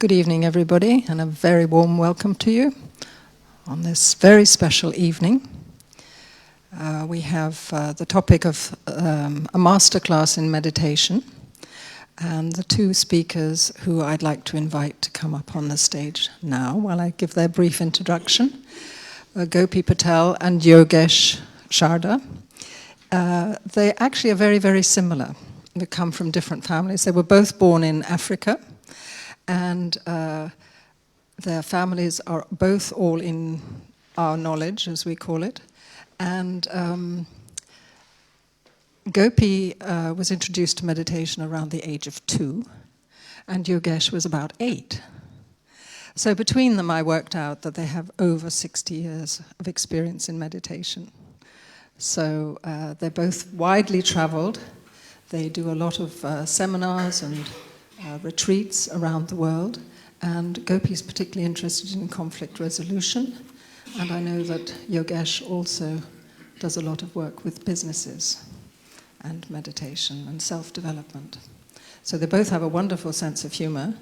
Good evening, everybody, and a very warm welcome to you on this very special evening. We have the topic of a masterclass in meditation, and the two speakers who I'd like to invite to come up on the stage now while I give their brief introduction, Gopi, Patel and Yogesh, Sharda. They actually are very, very similar. They come from different families. They were both born in Africa, and their families are both all in our knowledge, as we call it. And Gopi was introduced to meditation around the age of 2, and Yogesh was about 8. So between them, I worked out that they have over 60 years of experience in meditation. So they're both widely traveled. They do a lot of seminars and retreats around the world, and Gopi is particularly interested in conflict resolution, and I know that Yogesh also does a lot of work with businesses and meditation and self-development. So they both have a wonderful sense of humor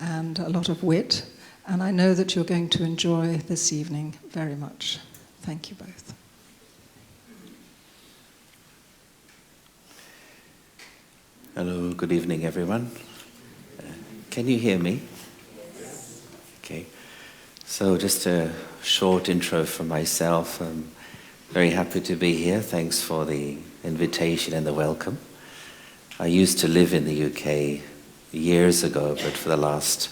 and a lot of wit, and I know that you're going to enjoy this evening very much. Thank you both. Hello, good evening, everyone. Can you hear me? Yes. Okay. So just a short intro from myself. I'm very happy to be here. Thanks for the invitation and the welcome. I used to live in the UK years ago, but for the last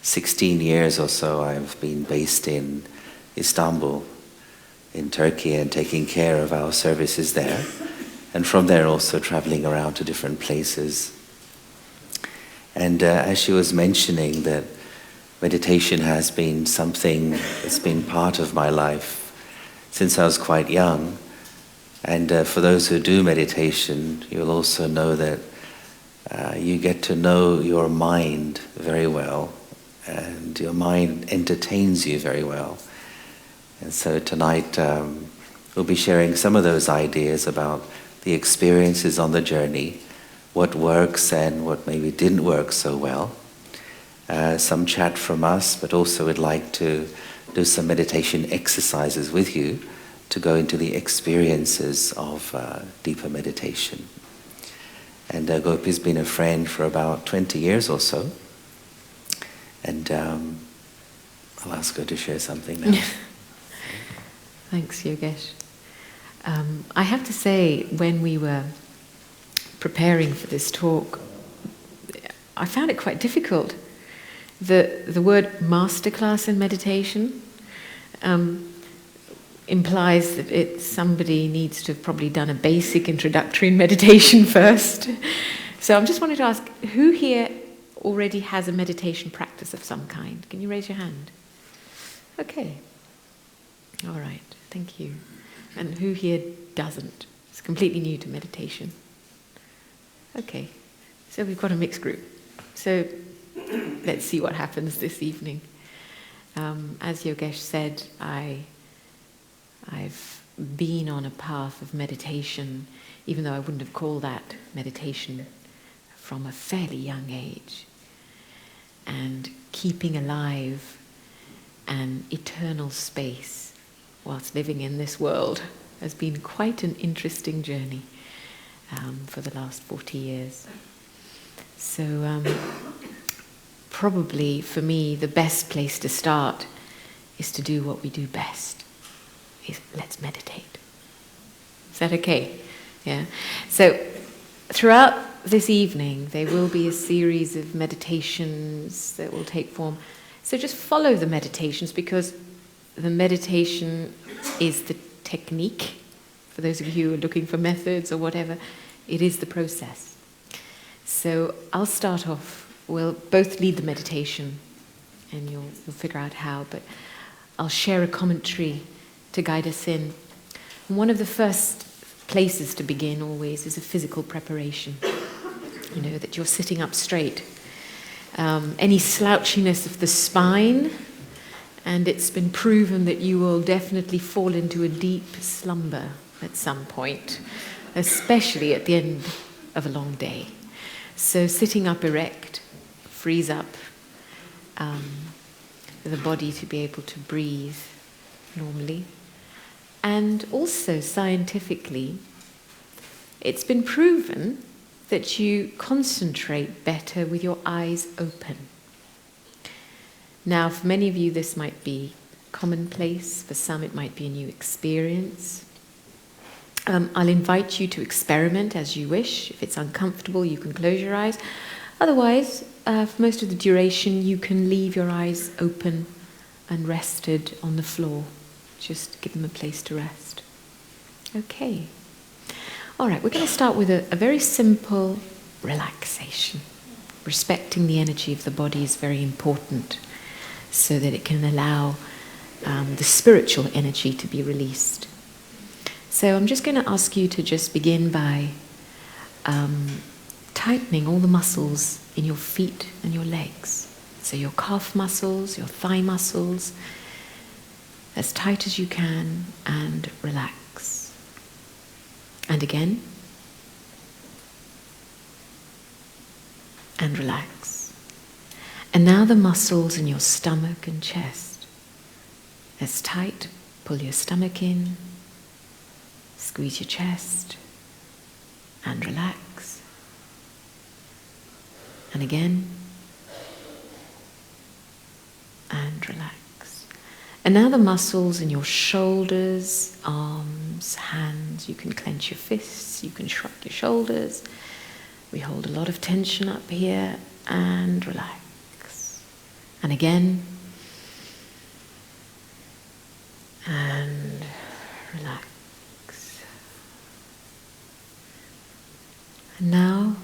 16 years or so, I've been based in Istanbul, in Turkey, and taking care of our services there. And from there also traveling around to different places. And as she was mentioning, that meditation has been something that's been part of my life since I was quite young. And for those who do meditation, you'll also know that you get to know your mind very well, and your mind entertains you very well. And so tonight we'll be sharing some of those ideas about the experiences on the journey, what works and what maybe didn't work so well. Some chat from us, but also we'd like to do some meditation exercises with you to go into the experiences of deeper meditation. And Gopi's been a friend for about 20 years or so. And I'll ask her to share something now. Thanks, Yogesh. I have to say, when we were preparing for this talk, I found it quite difficult. The word masterclass in meditation implies that somebody needs to have probably done a basic introductory meditation first. So I'm just wanting to ask, who here already has a meditation practice of some kind? Can you raise your hand? Okay. All right. Thank you. And who here doesn't? It's completely new to meditation. Okay, so we've got a mixed group. So let's see what happens this evening. As Yogesh said, I've been on a path of meditation, even though I wouldn't have called that meditation, from a fairly young age. And keeping alive an eternal space whilst living in this world has been quite an interesting journey for the last 40 years. So probably for me the best place to start is to do what we do best, is let's meditate. Is that okay? Yeah. So throughout this evening there will be a series of meditations that will take form. So just follow the meditations, because the meditation is the technique. For those of you who are looking for methods or whatever, it is the process. So I'll start off. We'll both lead the meditation, and you'll figure out how, but I'll share a commentary to guide us in. And one of the first places to begin always is a physical preparation. You know, that you're sitting up straight. Any slouchiness of the spine, and it's been proven that you will definitely fall into a deep slumber at some point, especially at the end of a long day. So sitting up erect frees up for the body to be able to breathe normally. And also scientifically, it's been proven that you concentrate better with your eyes open. Now, for many of you, this might be commonplace. For some, it might be a new experience. I'll invite you to experiment as you wish. If it's uncomfortable, you can close your eyes. Otherwise, for most of the duration, you can leave your eyes open and rested on the floor. Just give them a place to rest. Okay. All right, we're going to start with a very simple relaxation. Respecting the energy of the body is very important so that it can allow the spiritual energy to be released. So I'm just going to ask you to just begin by tightening all the muscles in your feet and your legs. So your calf muscles, your thigh muscles, as tight as you can, and relax. And again. And relax. And now the muscles in your stomach and chest. As tight, pull your stomach in, squeeze your chest, and relax. And again. And relax. And now the muscles in your shoulders, arms, hands. You can clench your fists, you can shrug your shoulders. We hold a lot of tension up here, and relax. And again. And relax. And now,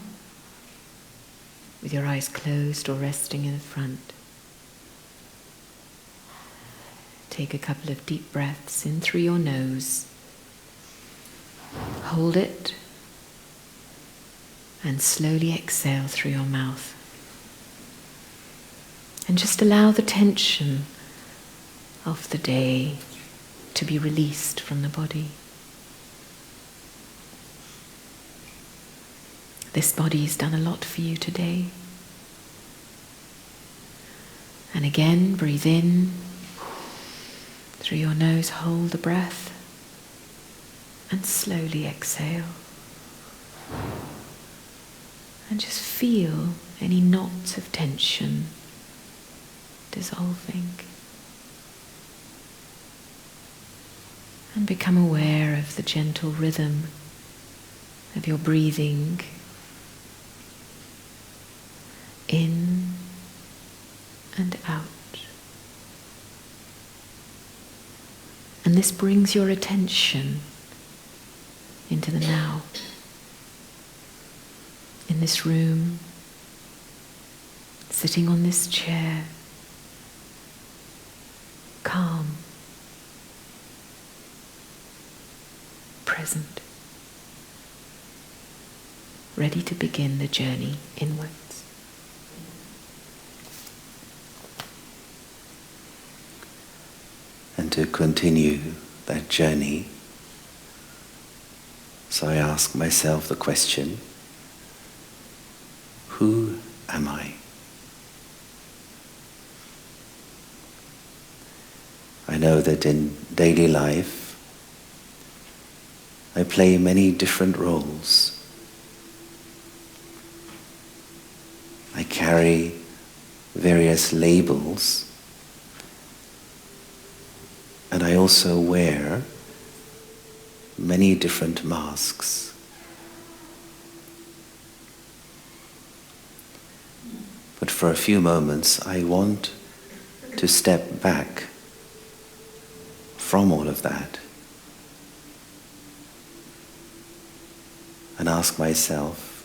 with your eyes closed or resting in the front, take a couple of deep breaths in through your nose. Hold it. And slowly exhale through your mouth. And just allow the tension of the day to be released from the body. This body has done a lot for you today. And again, breathe in through your nose, hold the breath, and slowly exhale. And just feel any knots of tension dissolving. And become aware of the gentle rhythm of your breathing in and out. And this brings your attention into the now. In this room, sitting on this chair, calm, present, ready to begin the journey inwards. And to continue that journey, so I ask myself the question, who am I? I know that in daily life, I play many different roles. I carry various labels, and I also wear many different masks. But for a few moments, I want to step back from all of that and ask myself,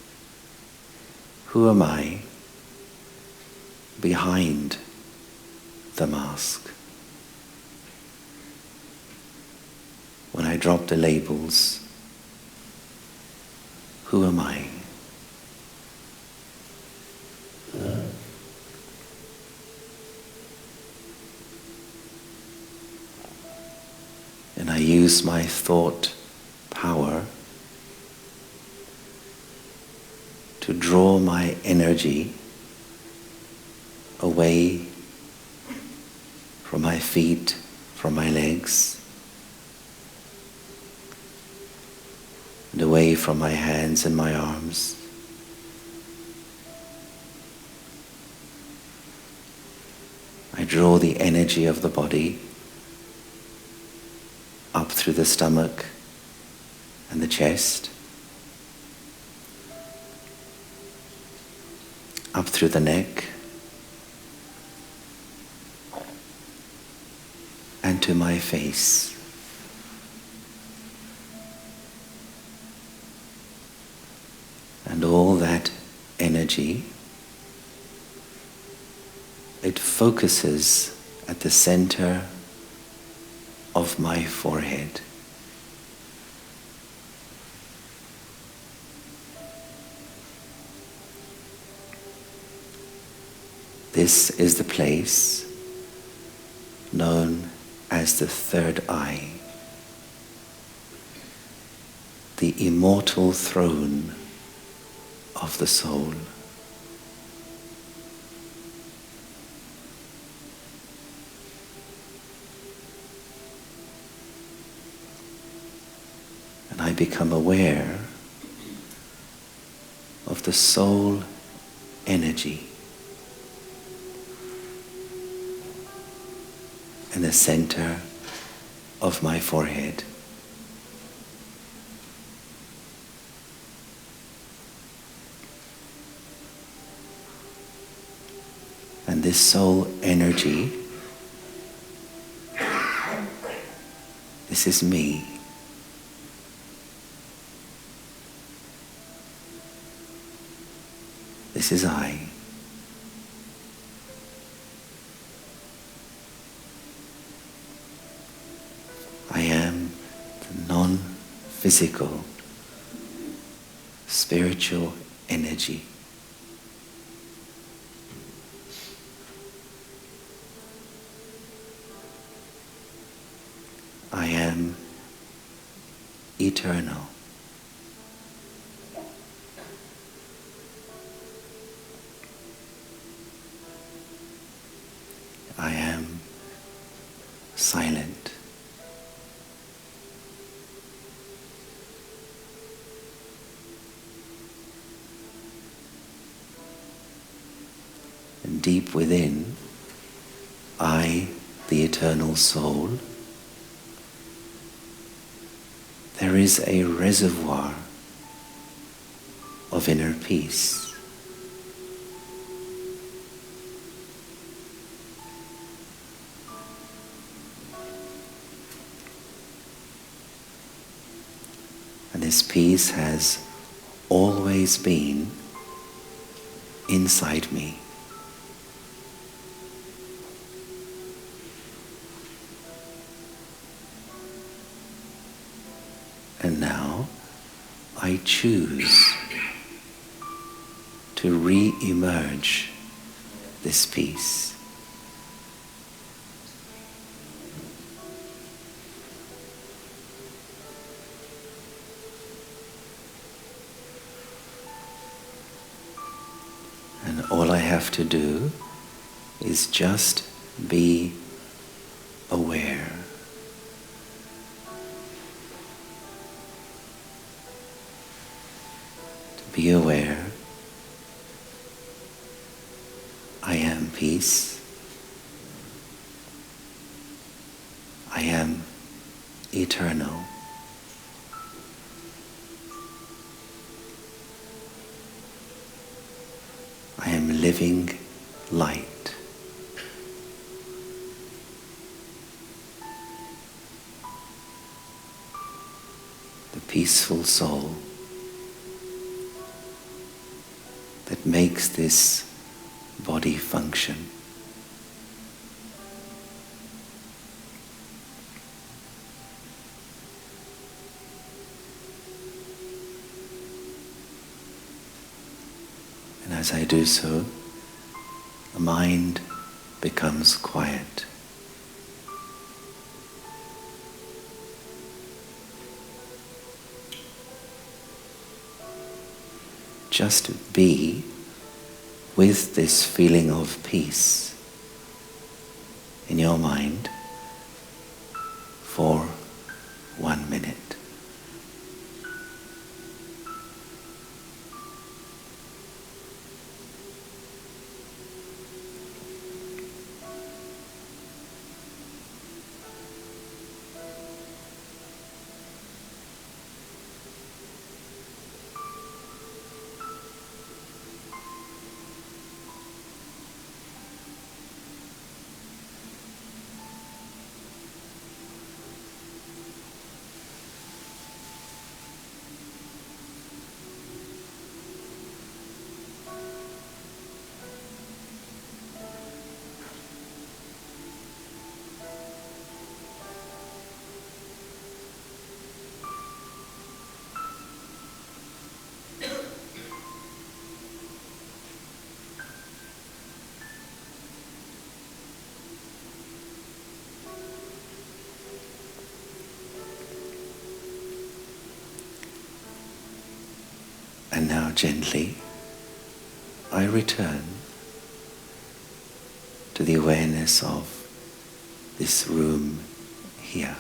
who am I behind the mask? When I drop the labels, who am I? And I use my thought power to draw my energy away from my feet, from my legs, and away from my hands and my arms. I draw the energy of the body up through the stomach and the chest, up through the neck, and to my face. And all that energy, it focuses at the center of my forehead. This is the place known as the third eye, the immortal throne of the soul. And I become aware of the soul energy in the center of my forehead. And this soul energy, this is me. This is I. I am the non-physical, spiritual energy. I am eternal. I am silent. And deep within, I, the eternal soul, there is a reservoir of inner peace. And this peace has always been inside me. And now I choose to re-emerge this peace. And all I have to do is just be aware. Be aware, I am peace, I am eternal, I am living light. The peaceful soul that makes this body function. And as I do so, the mind becomes quiet. Just be with this feeling of peace in your mind for 1 minute. And now gently, I return to the awareness of this room here.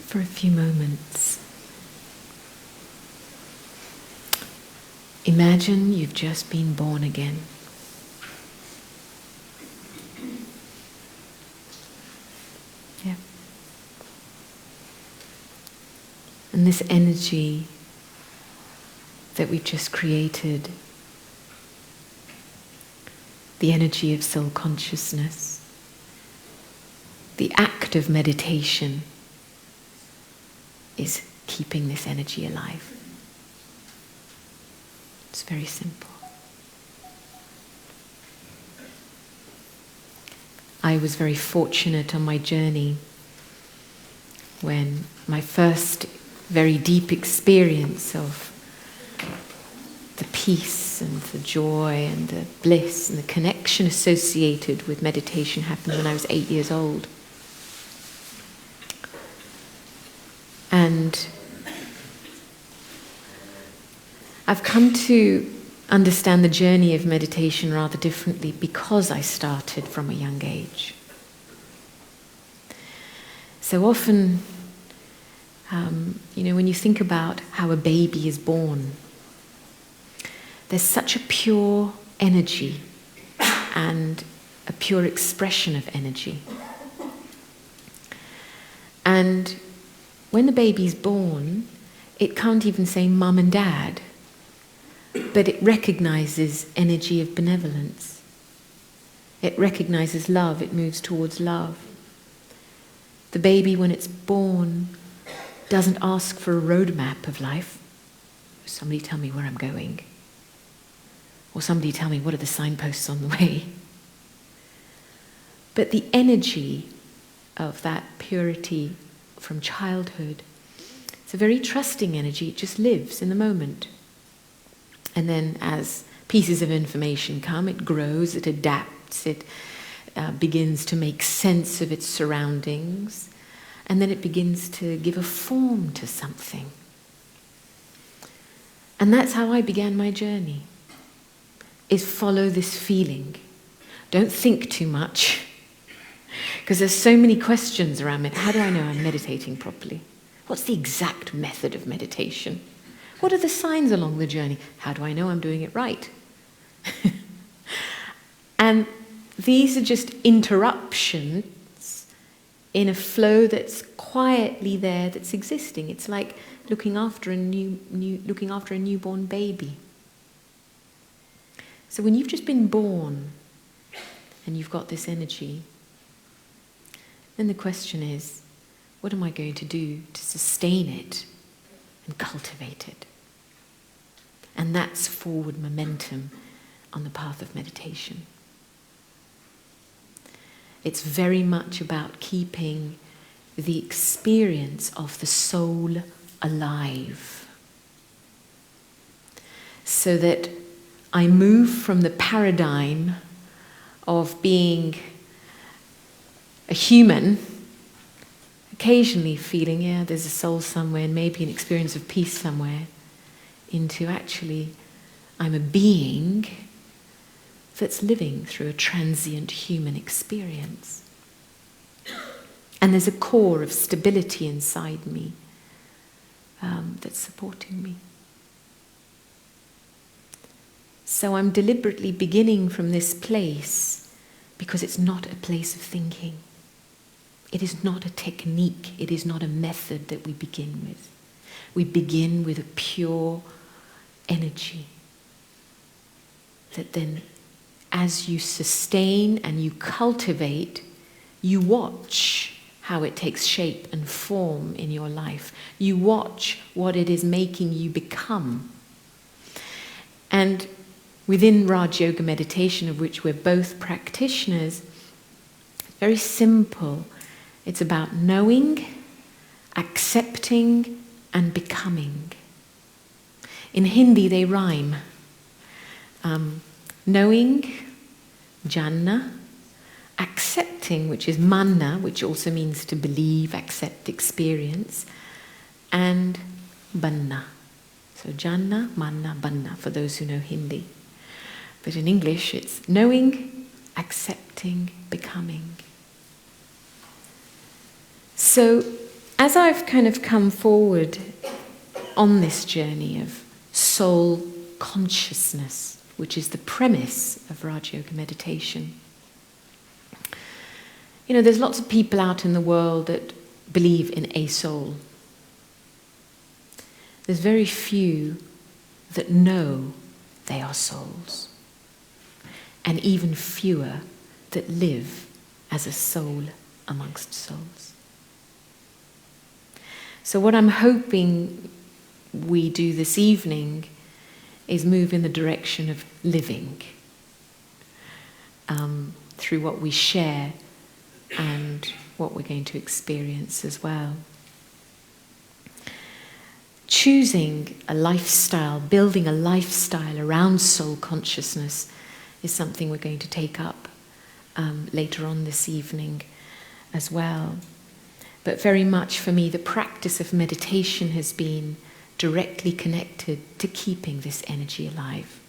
For a few moments, imagine you've just been born again. Yeah. And this energy that we've just created, the energy of soul consciousness, the act of meditation, is keeping this energy alive. It's very simple. I was very fortunate on my journey when my first very deep experience of the peace and the joy and the bliss and the connection associated with meditation happened when I was 8 years old. And I've come to understand the journey of meditation rather differently because I started from a young age. So often, when you think about how a baby is born, there's such a pure energy and a pure expression of energy. And when the baby's born, it can't even say mum and dad, but it recognizes energy of benevolence. It recognizes love, it moves towards love. The baby, when it's born, doesn't ask for a roadmap of life. Somebody tell me where I'm going. Or somebody tell me what are the signposts on the way. But the energy of that purity from childhood, it's a very trusting energy. It just lives in the moment. And then as pieces of information come, it grows, it adapts, it begins to make sense of its surroundings, and then it begins to give a form to something. And that's how I began my journey, is follow this feeling. Don't think too much. Because there's so many questions around it. How do I know I'm meditating properly? What's the exact method of meditation? What are the signs along the journey? How do I know I'm doing it right? And these are just interruptions in a flow that's quietly there, that's existing. It's like looking after a newborn baby. So when you've just been born and you've got this energy, then the question is, what am I going to do to sustain it and cultivate it? And that's forward momentum on the path of meditation. It's very much about keeping the experience of the soul alive, so that I move from the paradigm of being a human, occasionally feeling, yeah, there's a soul somewhere and maybe an experience of peace somewhere, into actually, I'm a being that's living through a transient human experience. And there's a core of stability inside me that's supporting me. So I'm deliberately beginning from this place because it's not a place of thinking. It is not a technique. It is not a method that we begin with. We begin with a pure energy that then, as you sustain and you cultivate, you watch how it takes shape and form in your life. You watch what it is making you become. And within Raja Yoga Meditation, of which we're both practitioners, very simple. It's about knowing, accepting, and becoming. In Hindi, they rhyme. Knowing, jnana, accepting, which is manna, which also means to believe, accept, experience, and banna. So jnana, manna, banna, for those who know Hindi. But in English, it's knowing, accepting, becoming. So as I've kind of come forward on this journey of soul consciousness, which is the premise of Raja Yoga Meditation, you know, there's lots of people out in the world that believe in a soul. There's very few that know they are souls, and even fewer that live as a soul amongst souls. So what I'm hoping we do this evening is move in the direction of living through what we share and what we're going to experience as well. Choosing a lifestyle, building a lifestyle around soul consciousness is something we're going to take up later on this evening as well. But very much for me, the practice of meditation has been directly connected to keeping this energy alive.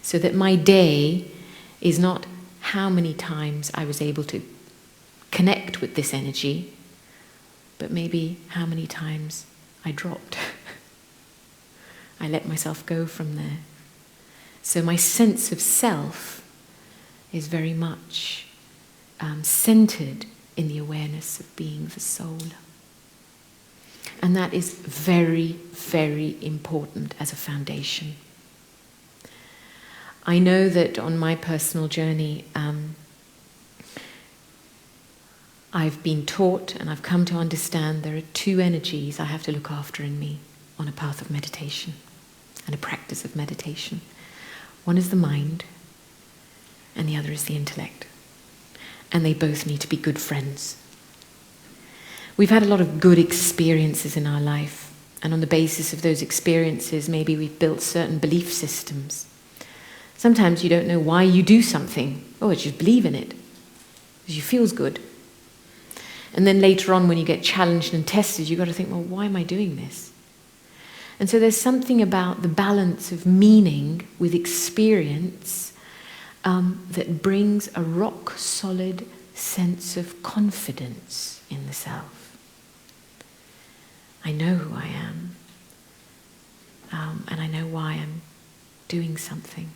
So that my day is not how many times I was able to connect with this energy, but maybe how many times I dropped. I let myself go from there. So my sense of self is very much centered in the awareness of being the soul. And that is very, very important as a foundation. I know that on my personal journey, I've been taught and I've come to understand there are two energies I have to look after in me on a path of meditation and a practice of meditation. One is the mind and the other is the intellect. And they both need to be good friends. We've had a lot of good experiences in our life, and on the basis of those experiences, maybe we've built certain belief systems. Sometimes you don't know why you do something. Oh, it's just believe in it, because you feels good. And then later on, when you get challenged and tested, you've got to think, well, why am I doing this? And so there's something about the balance of meaning with experience that brings a rock-solid sense of confidence in the self. I know who I am, and I know why I'm doing something.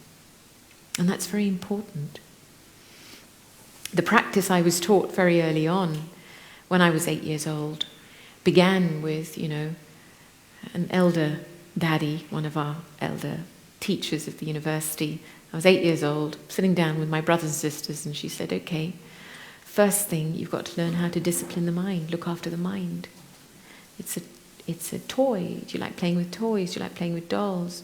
And that's very important. The practice I was taught very early on, when I was 8 years old, began with, an elder daddy, one of our elder teachers of the university. I was 8 years old, sitting down with my brothers and sisters, and she said, okay, First thing, you've got to learn how to discipline the mind, look after the mind. It's a toy. Do you like playing with toys? Do you like playing with dolls?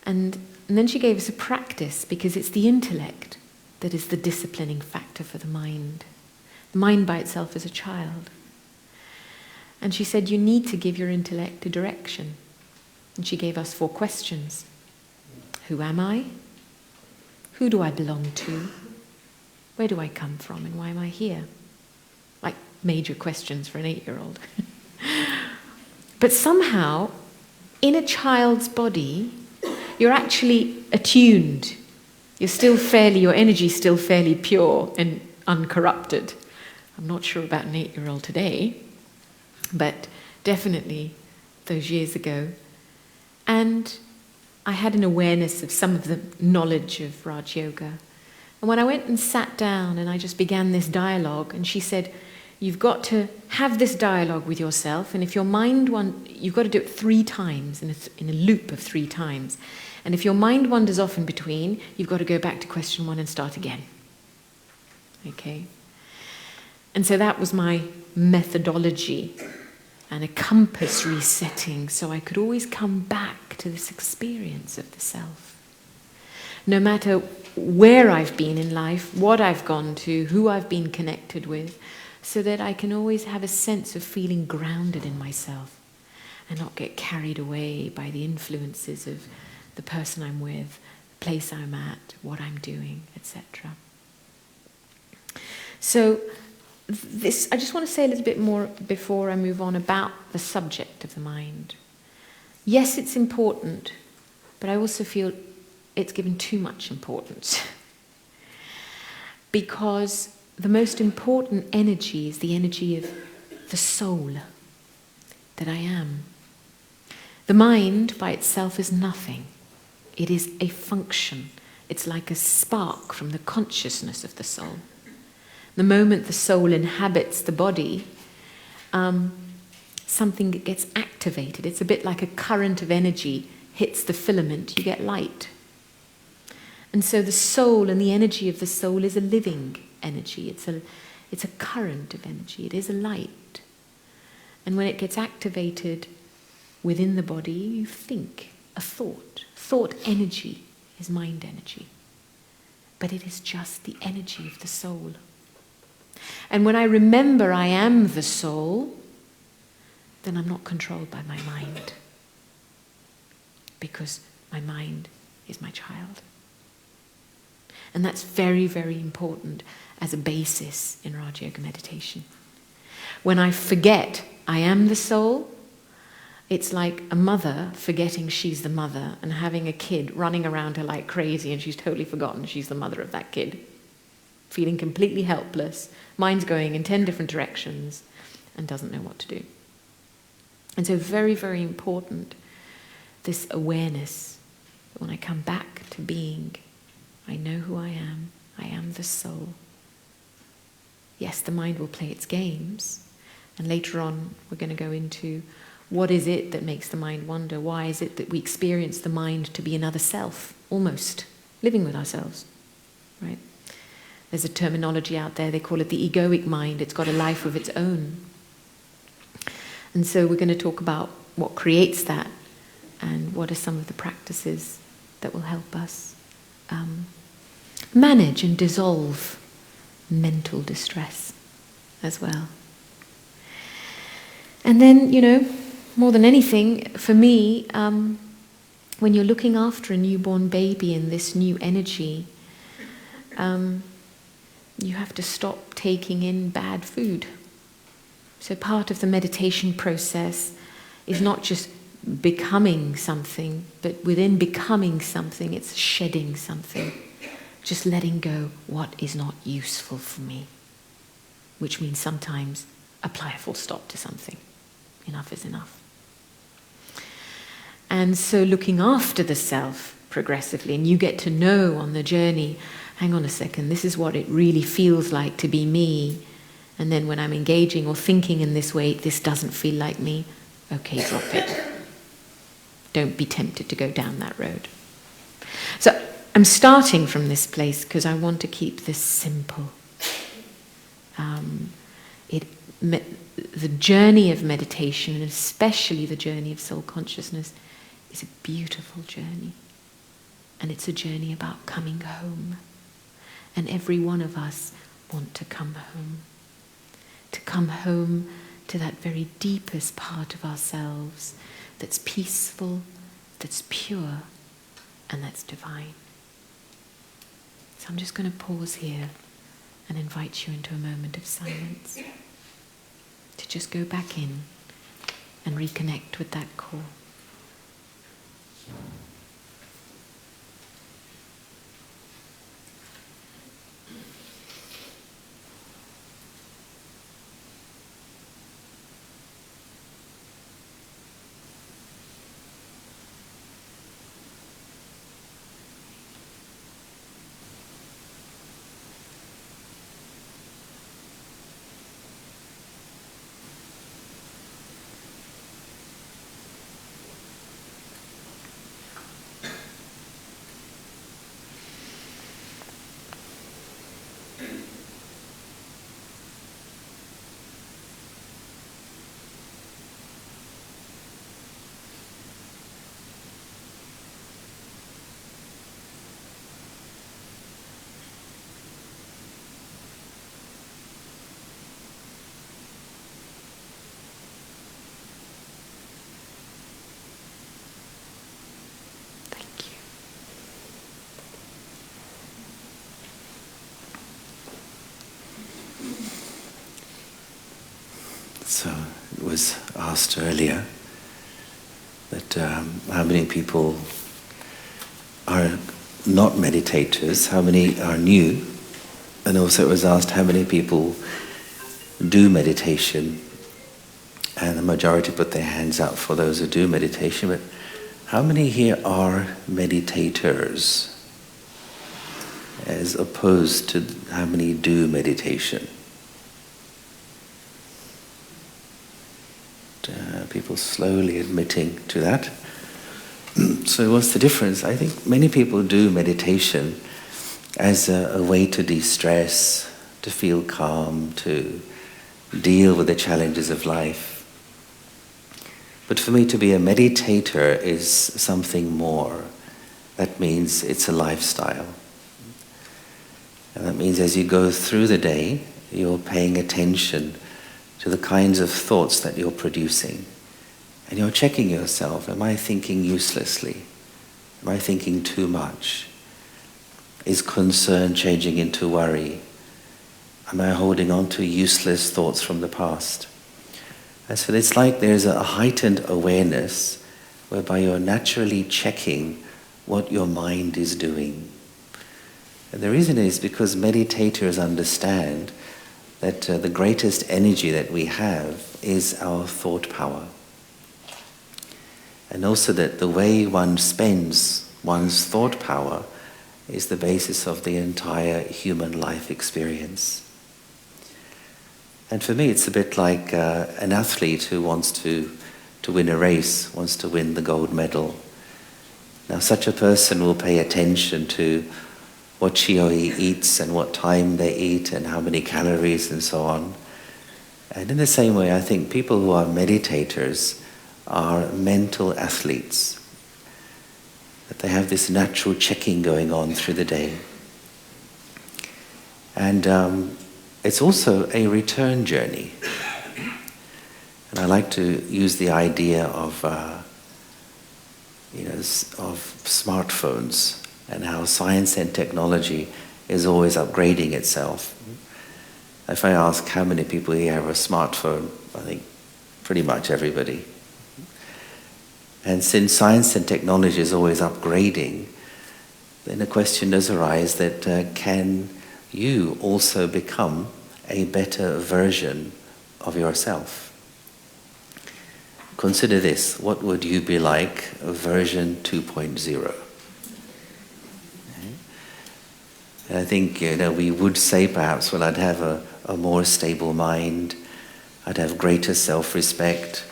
And then she gave us a practice, because it's the intellect that is the disciplining factor for the mind. The mind by itself is a child. And she said, you need to give your intellect a direction. And she gave us 4 questions. Who am I? Who do I belong to? Where do I come from, and why am I here? Like major questions for an 8-year-old. But somehow, in a child's body, you're actually attuned. Your energy is still fairly pure and uncorrupted. I'm not sure about an 8-year-old today, but definitely those years ago. And I had an awareness of some of the knowledge of Raj Yoga. And when I went and sat down and I just began this dialogue, and she said, you've got to have this dialogue with yourself, and if your mind you've got to do it 3 times, in a loop of 3 times. And if your mind wanders off in between, you've got to go back to question 1 and start again. Okay? And so that was my methodology, and a compass resetting, so I could always come back to this experience of the self. No matter where I've been in life, what I've gone to, who I've been connected with, so that I can always have a sense of feeling grounded in myself and not get carried away by the influences of the person I'm with, the place I'm at, what I'm doing, etc. So I just want to say a little bit more before I move on about the subject of the mind. Yes, it's important, but I also feel it's given too much importance. Because the most important energy is the energy of the soul, that I am. The mind by itself is nothing. It is a function. It's like a spark from the consciousness of the soul. The moment the soul inhabits the body, something gets activated. It's a bit like a current of energy hits the filament, you get light. And so the soul and the energy of the soul is a living energy. It's a current of energy. It is a light. And when it gets activated within the body, you think a thought. Thought energy is mind energy. But it is just the energy of the soul. And when I remember I am the soul, then I'm not controlled by my mind. Because my mind is my child. And that's very, very important as a basis in Raja Yoga meditation. When I forget I am the soul, it's like a mother forgetting she's the mother and having a kid running around her like crazy, and she's totally forgotten she's the mother of that kid. Feeling completely helpless, mind's going in 10 different directions and doesn't know what to do. And so very, very important, this awareness that when I come back to being, I know who I am the soul. Yes, the mind will play its games, and later on we're going to go into what is it that makes the mind wander? Why is it that we experience the mind to be another self, almost, living with ourselves, right? There's a terminology out there, they call it the egoic mind. It's got a life of its own. And so we're going to talk about what creates that and what are some of the practices that will help us manage and dissolve mental distress as well. And then, more than anything, for me, when you're looking after a newborn baby in this new energy, you have to stop taking in bad food. So part of the meditation process is not just becoming something, but within becoming something, it's shedding something. Just letting go what is not useful for me. Which means sometimes apply a full stop to something. Enough is enough. And so looking after the self progressively, and you get to know on the journey, hang on a second, this is what it really feels like to be me. And then when I'm engaging or thinking in this way, this doesn't feel like me. Okay, drop it. Don't be tempted to go down that road. So I'm starting from this place because I want to keep this simple. The journey of meditation, and especially the journey of soul consciousness, is a beautiful journey. And it's a journey about coming home. And every one of us want to come home. To come home to that very deepest part of ourselves that's peaceful, that's pure, and that's divine. So I'm just going to pause here and invite you into a moment of silence to just go back in and reconnect with that core. So it was asked earlier that how many people are not meditators, how many are new, and also it was asked how many people do meditation, and the majority put their hands up for those who do meditation, but how many here are meditators as opposed to how many do meditation? People slowly admitting to that. So what's the difference? I think many people do meditation as a way to de-stress, to feel calm, to deal with the challenges of life. But for me, to be a meditator is something more. That means it's a lifestyle. And that means as you go through the day, you're paying attention to the kinds of thoughts that you're producing. And you're checking yourself, am I thinking uselessly? Am I thinking too much? Is concern changing into worry? Am I holding on to useless thoughts from the past? And so it's like there's a heightened awareness whereby you're naturally checking what your mind is doing. And the reason is because meditators understand that the greatest energy that we have is our thought power. And also that the way one spends one's thought power is the basis of the entire human life experience. And for me, it's a bit like an athlete who wants to win a race, wants to win the gold medal. Now, such a person will pay attention to what she or he eats and what time they eat and how many calories and so on. And in the same way, I think people who are meditators are mental athletes. That they have this natural checking going on through the day. And it's also a return journey. And I like to use the idea of smartphones and how science and technology is always upgrading itself. If I ask how many people here have a smartphone, I think pretty much everybody. And since science and technology is always upgrading, then the question does arise that can you also become a better version of yourself? Consider this, what would you be like version 2.0? I think we would say perhaps, well, I'd have a more stable mind, I'd have greater self-respect,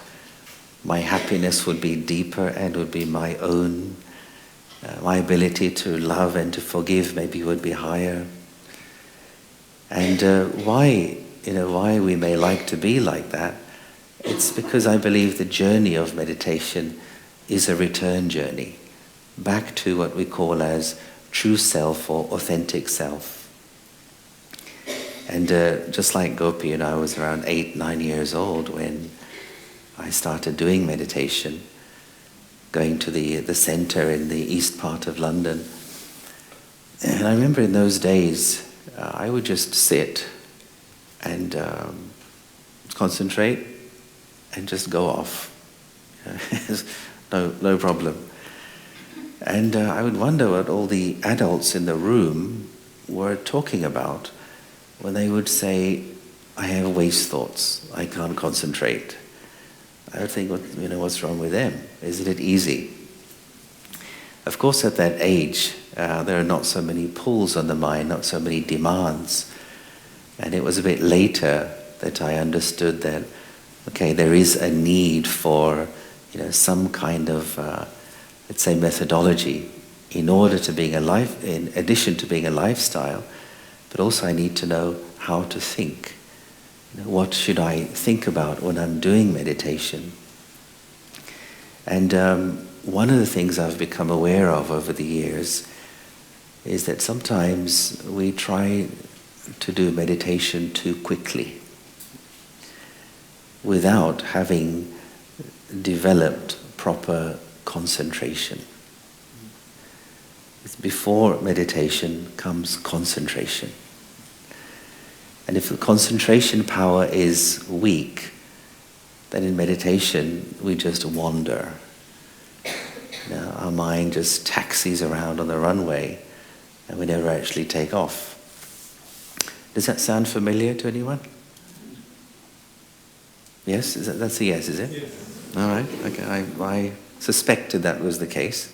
my happiness would be deeper and would be my own, my ability to love and to forgive maybe would be higher. And why why we may like to be like that, it's because I believe the journey of meditation is a return journey back to what we call as true self or authentic self. And just like Gopi, I was around 8, 9 years old when I started doing meditation, going to the centre in the east part of London. And I remember in those days, I would just sit and concentrate and just go off. No problem. And I would wonder what all the adults in the room were talking about when they would say, I have waste thoughts, I can't concentrate. I would think, what's wrong with them? Isn't it easy? Of course, at that age, there are not so many pulls on the mind, not so many demands. And it was a bit later that I understood that, okay, there is a need for, some kind of, let's say, methodology in order to being a life, in addition to being a lifestyle, but also I need to know how to think. What should I think about when I'm doing meditation? And one of the things I've become aware of over the years is that sometimes we try to do meditation too quickly without having developed proper concentration. Before meditation comes concentration. And if the concentration power is weak, then in meditation we just wander. Our mind just taxis around on the runway and we never actually take off. Does that sound familiar to anyone? Yes? That's a yes, is it? Yes. All right. Okay. I suspected that was the case.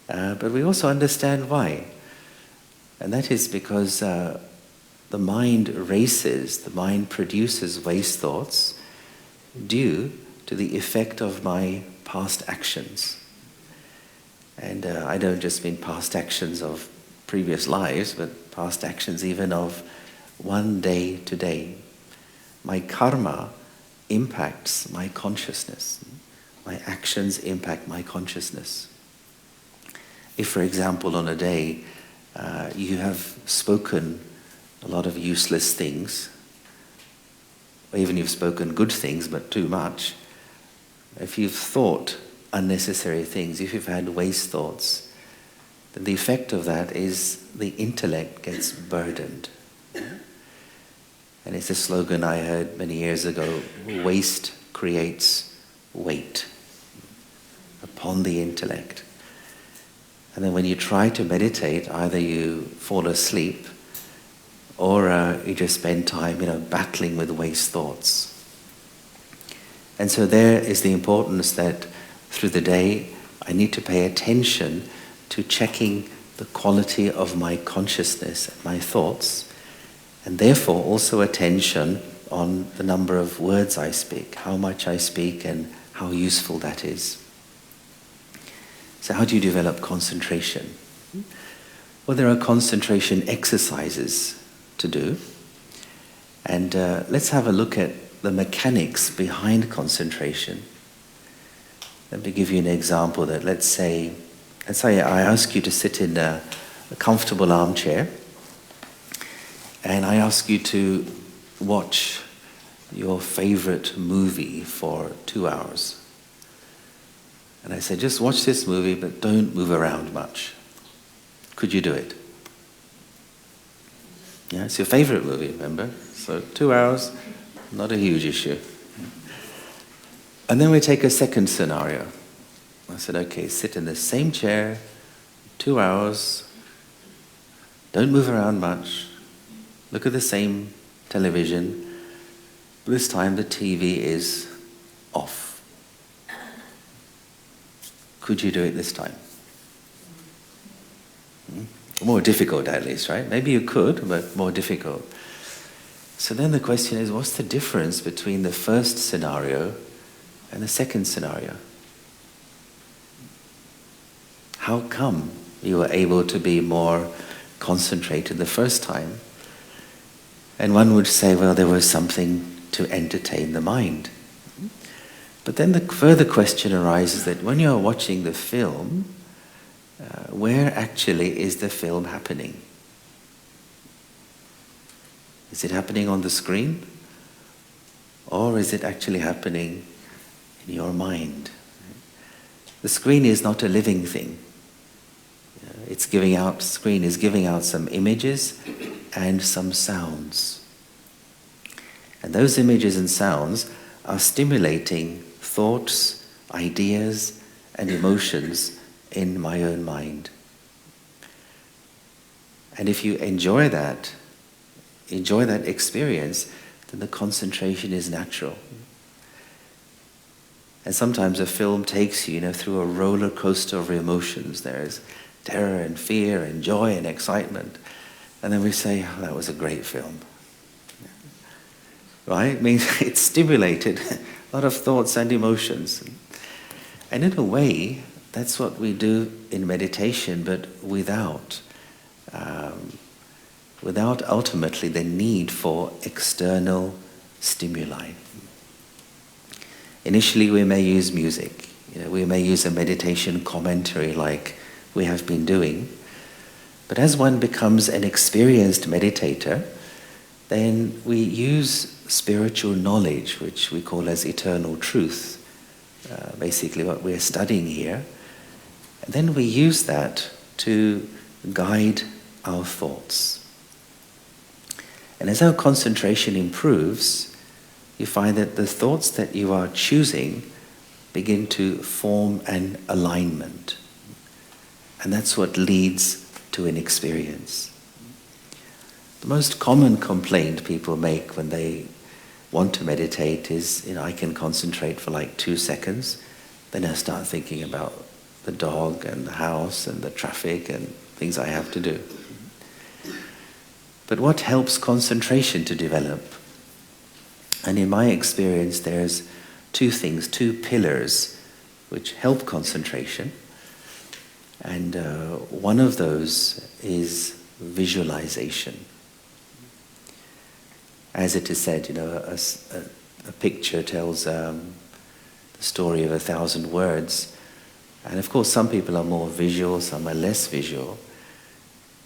But we also understand why. And that is because the mind races, the mind produces waste thoughts due to the effect of my past actions. And I don't just mean past actions of previous lives, but past actions even of one day to day. My karma impacts my consciousness. My actions impact my consciousness. If, for example, on a day you have spoken a lot of useless things, or even you've spoken good things but too much, if you've thought unnecessary things, if you've had waste thoughts, then the effect of that is the intellect gets burdened. And it's a slogan I heard many years ago, waste creates weight upon the intellect. And then when you try to meditate, either you fall asleep or you just spend time, battling with waste thoughts. And so there is the importance that through the day, I need to pay attention to checking the quality of my consciousness and my thoughts, and therefore also attention on the number of words I speak, how much I speak, and how useful that is. So how do you develop concentration? Well, there are concentration exercises to do. And let's have a look at the mechanics behind concentration. Let me give you an example that let's say I ask you to sit in a comfortable armchair, and I ask you to watch your favorite movie for 2 hours. And I say, just watch this movie, but don't move around much. Could you do it? Yeah, it's your favorite movie, remember? So 2 hours, not a huge issue. And then we take a second scenario. I said, okay, sit in the same chair, 2 hours, don't move around much, look at the same television. This time the TV is off. Could you do it this time? More difficult at least, right? Maybe you could, but more difficult. So then the question is, what's the difference between the first scenario and the second scenario? How come you were able to be more concentrated the first time? And one would say, well, there was something to entertain the mind. But then the further question arises that when you're watching the film, where actually is the film happening? Is it happening on the screen? Or is it actually happening in your mind? The screen is not a living thing. Screen is giving out some images and some sounds. And those images and sounds are stimulating thoughts, ideas, and emotions in my own mind. And if you enjoy that experience, then the concentration is natural. And sometimes a film takes you, through a roller coaster of emotions. There is terror and fear and joy and excitement. And then we say, oh, that was a great film. Right? It means it stimulated a lot of thoughts and emotions. And in a way, that's what we do in meditation, but without ultimately the need for external stimuli. Initially, we may use music. We may use a meditation commentary like we have been doing. But as one becomes an experienced meditator, then we use spiritual knowledge, which we call as eternal truth, basically what we're studying here. And then we use that to guide our thoughts. And as our concentration improves, you find that the thoughts that you are choosing begin to form an alignment. And that's what leads to an experience. The most common complaint people make when they want to meditate is, I can concentrate for like 2 seconds, then I start thinking about the dog and the house and the traffic and things I have to do. But what helps concentration to develop? And in my experience, there's 2 things, 2 pillars which help concentration. And one of those is visualization. As it is said, a picture tells the story of 1,000 words. And of course, some people are more visual, some are less visual.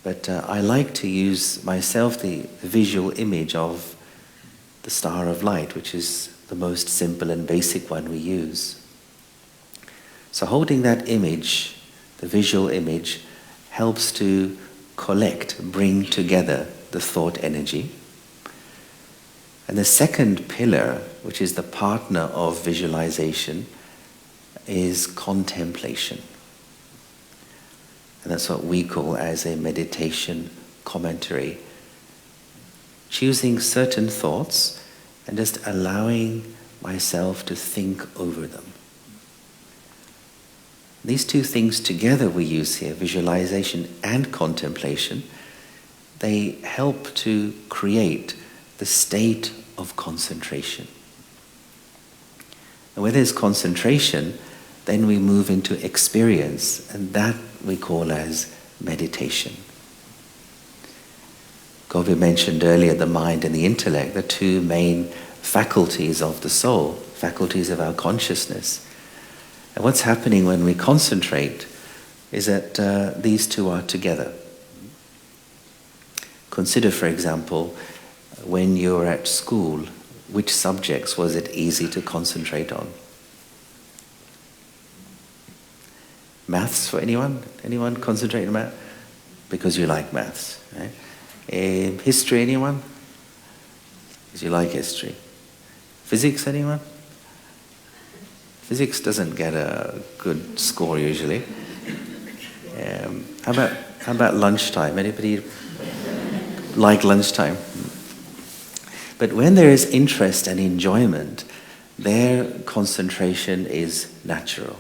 But I like to use myself the visual image of the star of light, which is the most simple and basic one we use. So holding that image, the visual image, helps to bring together the thought energy. And the second pillar, which is the partner of visualization, is contemplation. And that's what we call as a meditation commentary. Choosing certain thoughts and just allowing myself to think over them. These 2 things together we use here, visualization and contemplation, they help to create the state of concentration. And where there's concentration, then we move into experience, and that we call as meditation. Gopi mentioned earlier the mind and the intellect, the 2 main faculties of the soul, faculties of our consciousness. And what's happening when we concentrate is that these 2 are together. Consider, for example, when you were at school, which subjects was it easy to concentrate on? Maths for anyone? Anyone concentrate on math? Because you like maths, right? History, anyone? Because you like history. Physics, anyone? Physics doesn't get a good score usually. How about lunchtime? Anybody like lunchtime? But when there is interest and enjoyment, their concentration is natural.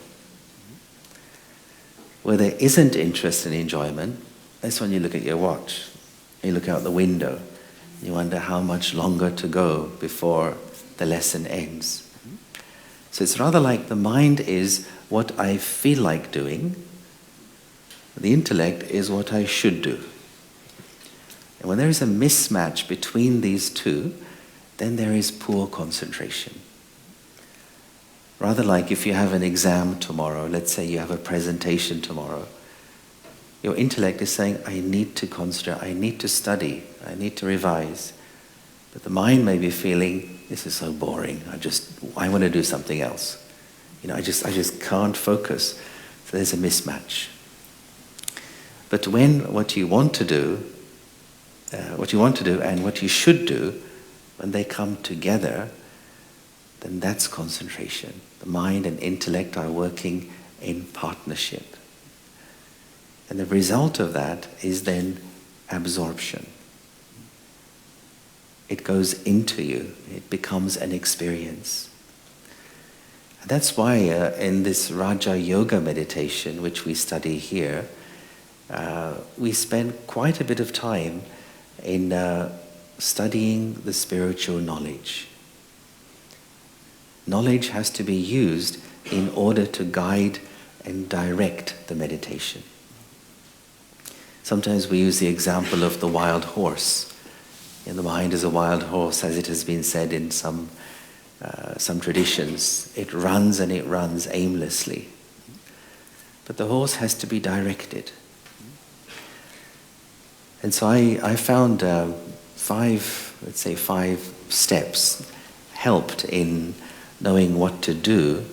Where there isn't interest and enjoyment, that's when you look at your watch. You look out the window. You wonder how much longer to go before the lesson ends. So it's rather like the mind is what I feel like doing. The intellect is what I should do. And when there is a mismatch between these two, then there is poor concentration. Rather like if you have an exam tomorrow, let's say you have a presentation tomorrow, your intellect is saying, I need to concentrate, I need to study, I need to revise. But the mind may be feeling, this is so boring, I want to do something else. I just can't focus. So there's a mismatch. But when what you want to do and what you should do, when they come together, then that's concentration. The mind and intellect are working in partnership. And the result of that is then absorption. It goes into you. It becomes an experience. And that's why in this Raja Yoga Meditation, which we study here, we spend quite a bit of time in studying the spiritual knowledge. Knowledge has to be used in order to guide and direct the meditation. Sometimes we use the example of the wild horse. The mind is a wild horse, as it has been said in some traditions. It runs and it runs aimlessly. But the horse has to be directed. And so I found five steps helped in knowing what to do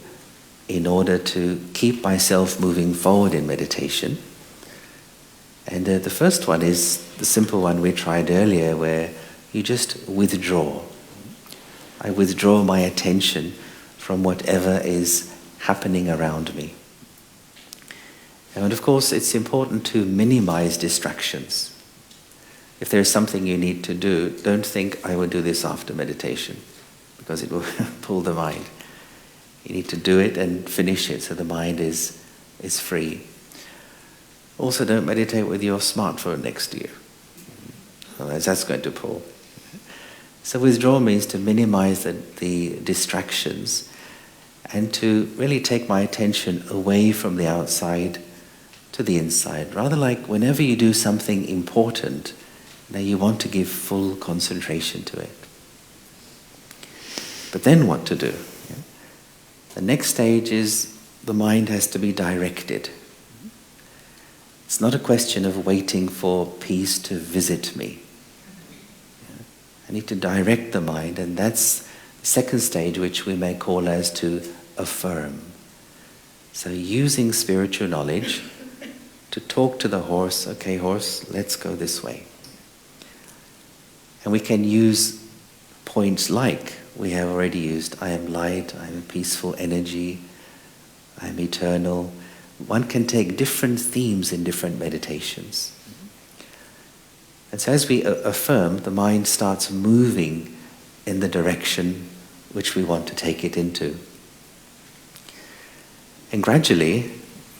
in order to keep myself moving forward in meditation. And the first one is the simple one we tried earlier, where you just withdraw. I withdraw my attention from whatever is happening around me. And of course, it's important to minimize distractions. If there's something you need to do, don't think, I will do this after meditation, because it will pull the mind. You need to do it and finish it so the mind is free. Also, don't meditate with your smartphone next to you, otherwise that's going to pull. So withdraw means to minimize the distractions and to really take my attention away from the outside to the inside. Rather like whenever you do something important, you want to give full concentration to it. But then what to do? The next stage is the mind has to be directed. It's not a question of waiting for peace to visit me. I need to direct the mind, and that's the second stage, which we may call as to affirm. So using spiritual knowledge to talk to the horse, okay horse, let's go this way. And we can use points like we have already used, I am light, I am a peaceful energy, I am eternal. One can take different themes in different meditations. And so as we affirm, the mind starts moving in the direction which we want to take it into. And gradually,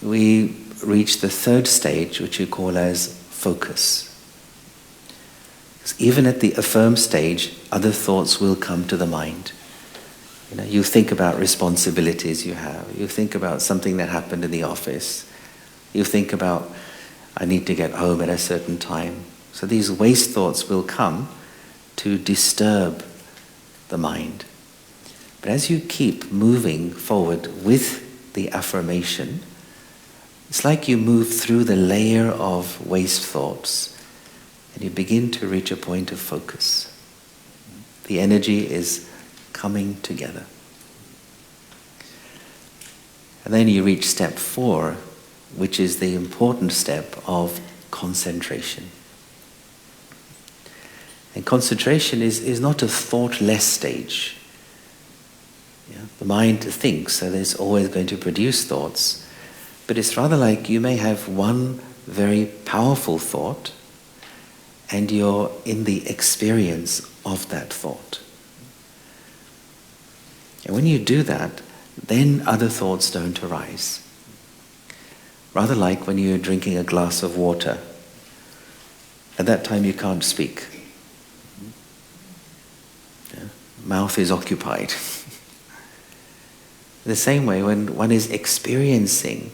we reach the third stage, which we call as focus. Because even at the affirm stage, other thoughts will come to the mind. You think about responsibilities you have. You think about something that happened in the office. You think about, I need to get home at a certain time. So these waste thoughts will come to disturb the mind. But as you keep moving forward with the affirmation, it's like you move through the layer of waste thoughts and you begin to reach a point of focus. The energy is coming together. And then you reach step 4, which is the important step of concentration. And concentration is not a thoughtless stage. The mind thinks, so there's always going to produce thoughts, but it's rather like you may have one very powerful thought and you're in the experience of that thought. And when you do that, then other thoughts don't arise. Rather like when you're drinking a glass of water. At that time you can't speak. Mouth is occupied. The same way, when one is experiencing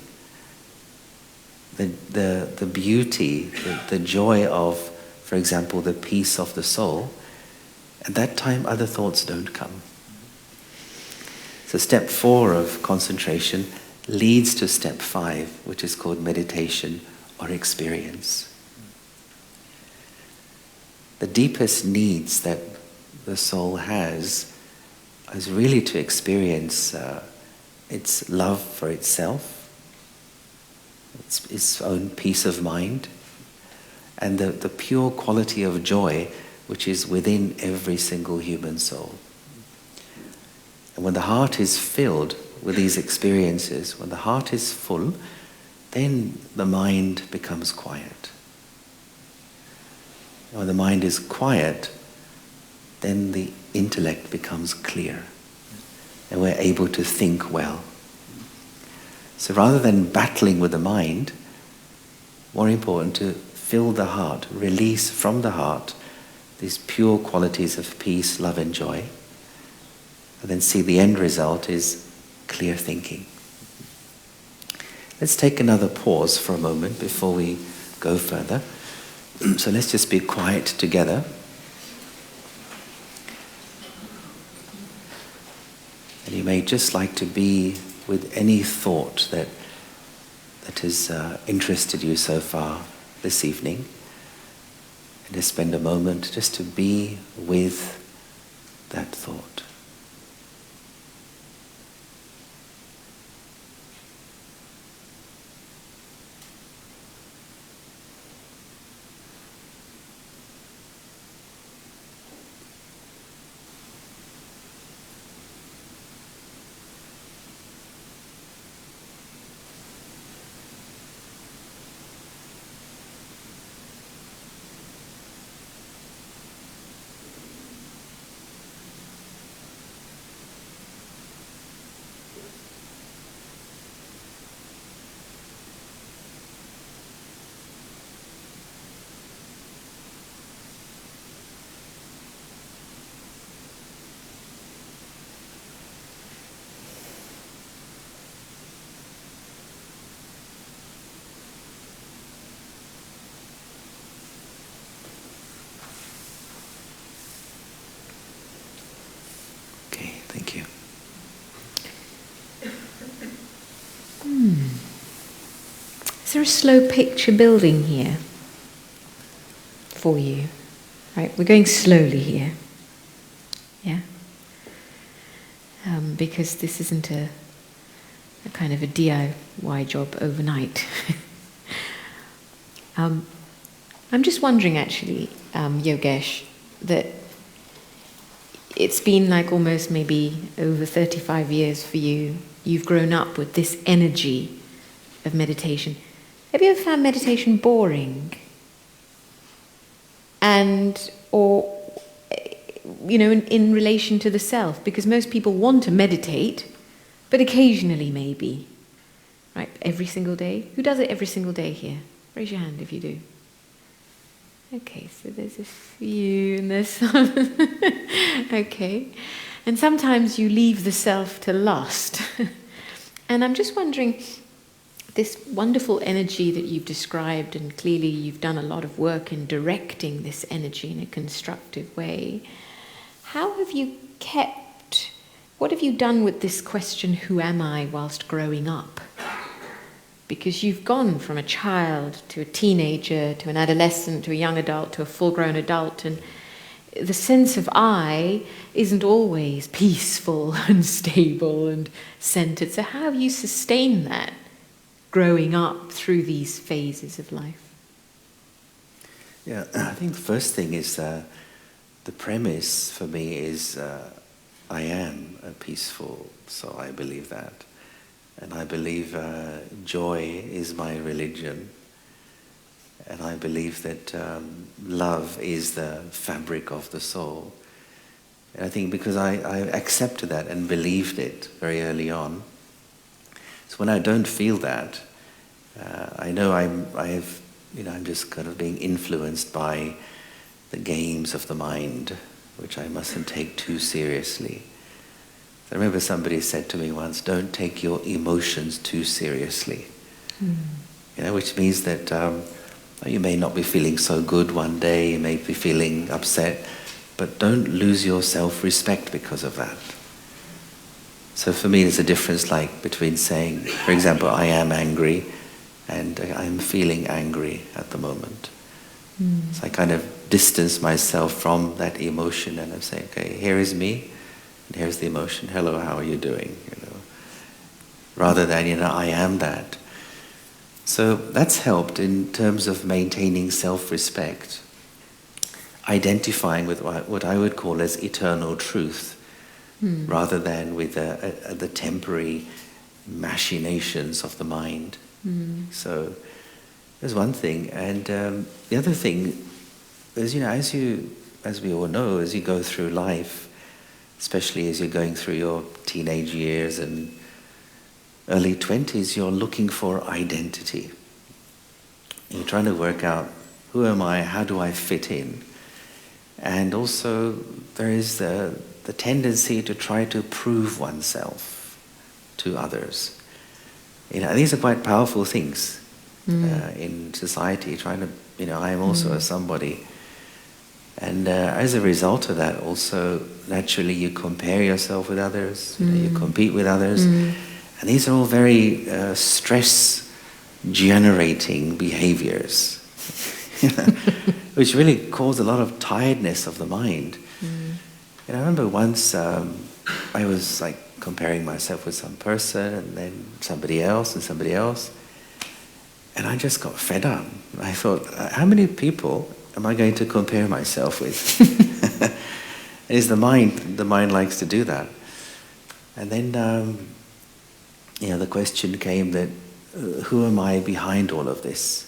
the beauty, the joy of for example, the peace of the soul, at that time other thoughts don't come. So step 4 of concentration leads to step 5, which is called meditation or experience. The deepest needs that the soul has is really to experience its love for itself, its own peace of mind, and the pure quality of joy which is within every single human soul. And when the heart is filled with these experiences, when the heart is full, then the mind becomes quiet. And when the mind is quiet, then the intellect becomes clear, and we're able to think well. So rather than battling with the mind, more important to fill the heart, release from the heart these pure qualities of peace, love and joy, and then see the end result is clear thinking. Let's take another pause for a moment before we go further. So let's just be quiet together. And you may just like to be with any thought that has interested you so far this evening. And just spend a moment just to be with that thought. Thank you. Is there a slow picture building here for you? Right, we're going slowly here. Yeah? Because this isn't a kind of a DIY job overnight. I'm just wondering actually, Yogesh, that it's been like almost maybe over 35 years for you. You've grown up with this energy of meditation. Have you ever found meditation boring? Or in relation to the self? Because most people want to meditate, but occasionally maybe. Right? Every single day? Who does it every single day here? Raise your hand if you do. Okay, so there's a few and there's some. Okay. And sometimes you leave the self to lust. And I'm just wondering, this wonderful energy that you've described, and clearly you've done a lot of work in directing this energy in a constructive way. What have you done with this question, who am I, whilst growing up? Because you've gone from a child to a teenager, to an adolescent, to a young adult, to a full-grown adult, and the sense of I isn't always peaceful and stable and centered. So how have you sustained that, growing up through these phases of life? Yeah, I think the first thing is the premise for me is I am a peaceful soul. I believe that. And I believe joy is my religion. And I believe that love is the fabric of the soul. And I think because I accepted that and believed it very early on, so when I don't feel that, I know I'm just kind of being influenced by the games of the mind, which I mustn't take too seriously. I remember somebody said to me once, don't take your emotions too seriously. Which means that You may not be feeling so good one day, you may be feeling upset, but don't lose your self-respect because of that. So for me, there's a difference like between saying, for example, I am angry and I'm feeling angry at the moment. So I kind of distance myself from that emotion and I'm saying, okay, here is me and here's the emotion. Hello, how are you doing? Rather than, I am that. So that's helped in terms of maintaining self-respect, identifying with what I would call as eternal truth, rather than with the temporary machinations of the mind. So there's one thing. And the other thing is, as we all know, as you go through life, especially as you're going through your teenage years and early 20s, you're looking for identity. You're trying to work out, who am I, how do I fit in? And also there is the tendency to try to prove oneself to others. These are quite powerful things in society, trying to, I am also a somebody. And as a result of that, also, naturally you compare yourself with others, you compete with others. And these are all very stress-generating behaviors, which really cause a lot of tiredness of the mind. I remember once I was like comparing myself with some person and then somebody else and somebody else. And I just got fed up. I thought, how many people am I going to compare myself with? And it's the mind likes to do that. And then the question came that, who am I behind all of this?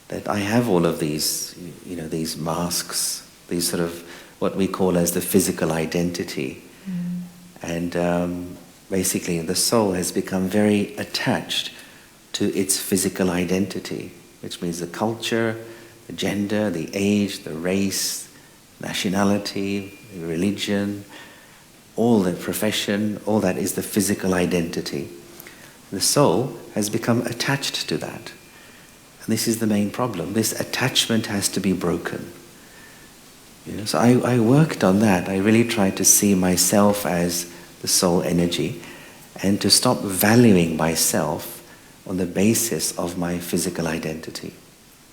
That I have all of these, these masks, these sort of what we call as the physical identity. And basically the soul has become very attached to its physical identity, which means the culture, the gender, the age, the race, nationality, the religion, all the profession, all that is the physical identity. The soul has become attached to that. And this is the main problem. This attachment has to be broken. So I worked on that. I really tried to see myself as the soul energy and to stop valuing myself on the basis of my physical identity.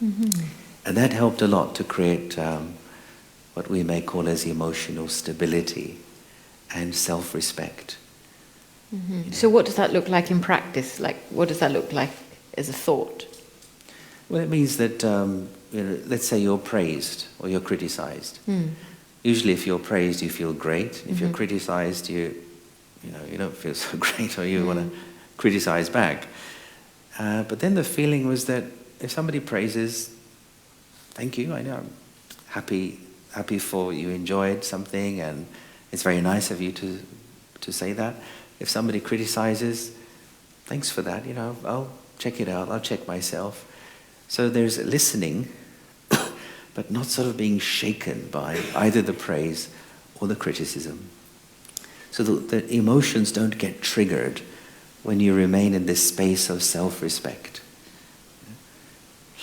And that helped a lot to create what we may call as emotional stability and self-respect. So what does that look like in practice? Like, what does that look like as a thought? Well, it means that, let's say you're praised or you're criticized. Usually if you're praised, you feel great. If you're criticized, you don't feel so great, or you want to criticize back. But then the feeling was that if somebody praises, thank you, I know, I'm happy for you enjoyed something, and it's very nice of you to say that. If somebody criticizes, thanks for that, I'll check it out, I'll check myself. So there's listening, but not sort of being shaken by either the praise or the criticism. So the emotions don't get triggered when you remain in this space of self-respect.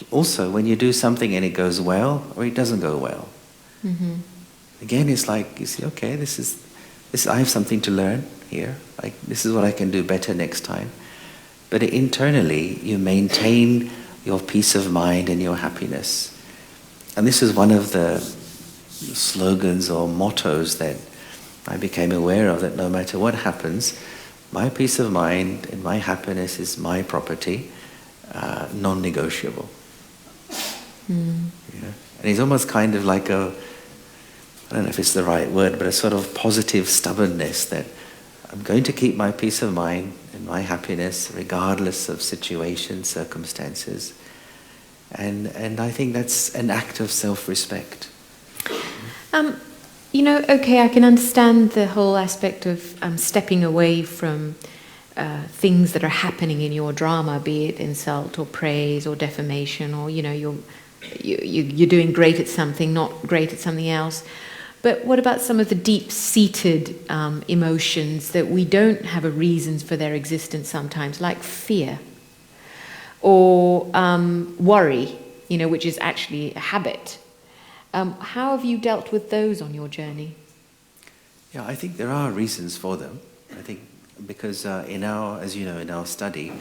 Also, when you do something and it goes well or it doesn't go well, again, it's like you see, okay, this I have something to learn here. This is what I can do better next time. But internally, you maintain your peace of mind and your happiness. And this is one of the slogans or mottos that I became aware of, that no matter what happens, my peace of mind and my happiness is my property, non-negotiable. And it's almost kind of like I don't know if it's the right word, but a sort of positive stubbornness that I'm going to keep my peace of mind and my happiness regardless of situations, circumstances. And I think that's an act of self-respect. Okay, I can understand the whole aspect of stepping away from things that are happening in your drama, be it insult or praise or defamation, or you're doing great at something, not great at something else. But what about some of the deep-seated emotions that we don't have a reason for their existence sometimes, like fear? or worry, which is actually a habit. How have you dealt with those on your journey? Yeah, I think there are reasons for them. I think because in our study,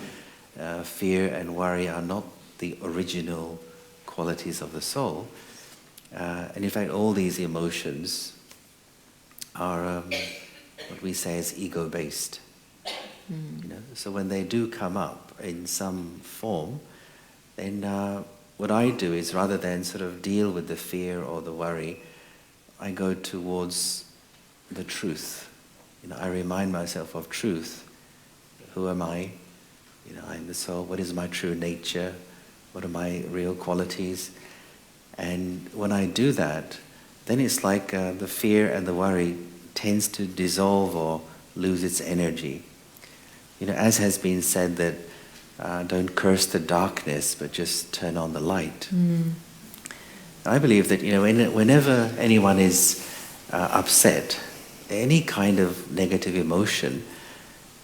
fear and worry are not the original qualities of the soul. And in fact, all these emotions are what we say is ego-based. So when they do come up in some form, then what I do is, rather than sort of deal with the fear or the worry, I go towards the truth. I remind myself of truth. Who am I? I'm the soul. What is my true nature? What are my real qualities? And when I do that, then it's like the fear and the worry tends to dissolve or lose its energy. As has been said that don't curse the darkness, but just turn on the light. I believe that whenever anyone is upset, any kind of negative emotion,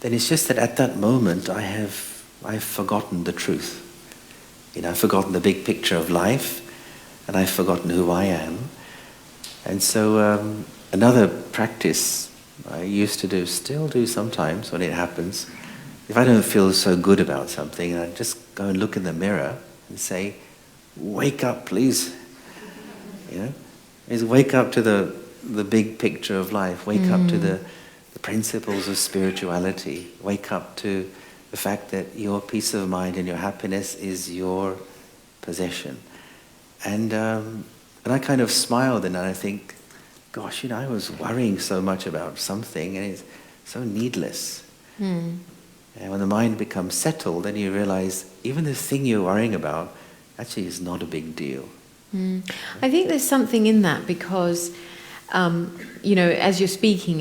then it's just that at that moment I've forgotten the truth. I've forgotten the big picture of life, and I've forgotten who I am. And so another practice I used to do, still do sometimes when it happens, if I don't feel so good about something, I just go and look in the mirror and say, wake up, please. Is wake up to the big picture of life, wake up to the principles of spirituality, wake up to the fact that your peace of mind and your happiness is your possession. And I kind of smiled, and I think, gosh, I was worrying so much about something, and it's so needless. And when the mind becomes settled, then you realize even the thing you're worrying about actually is not a big deal. I think there's something in that because, as you're speaking,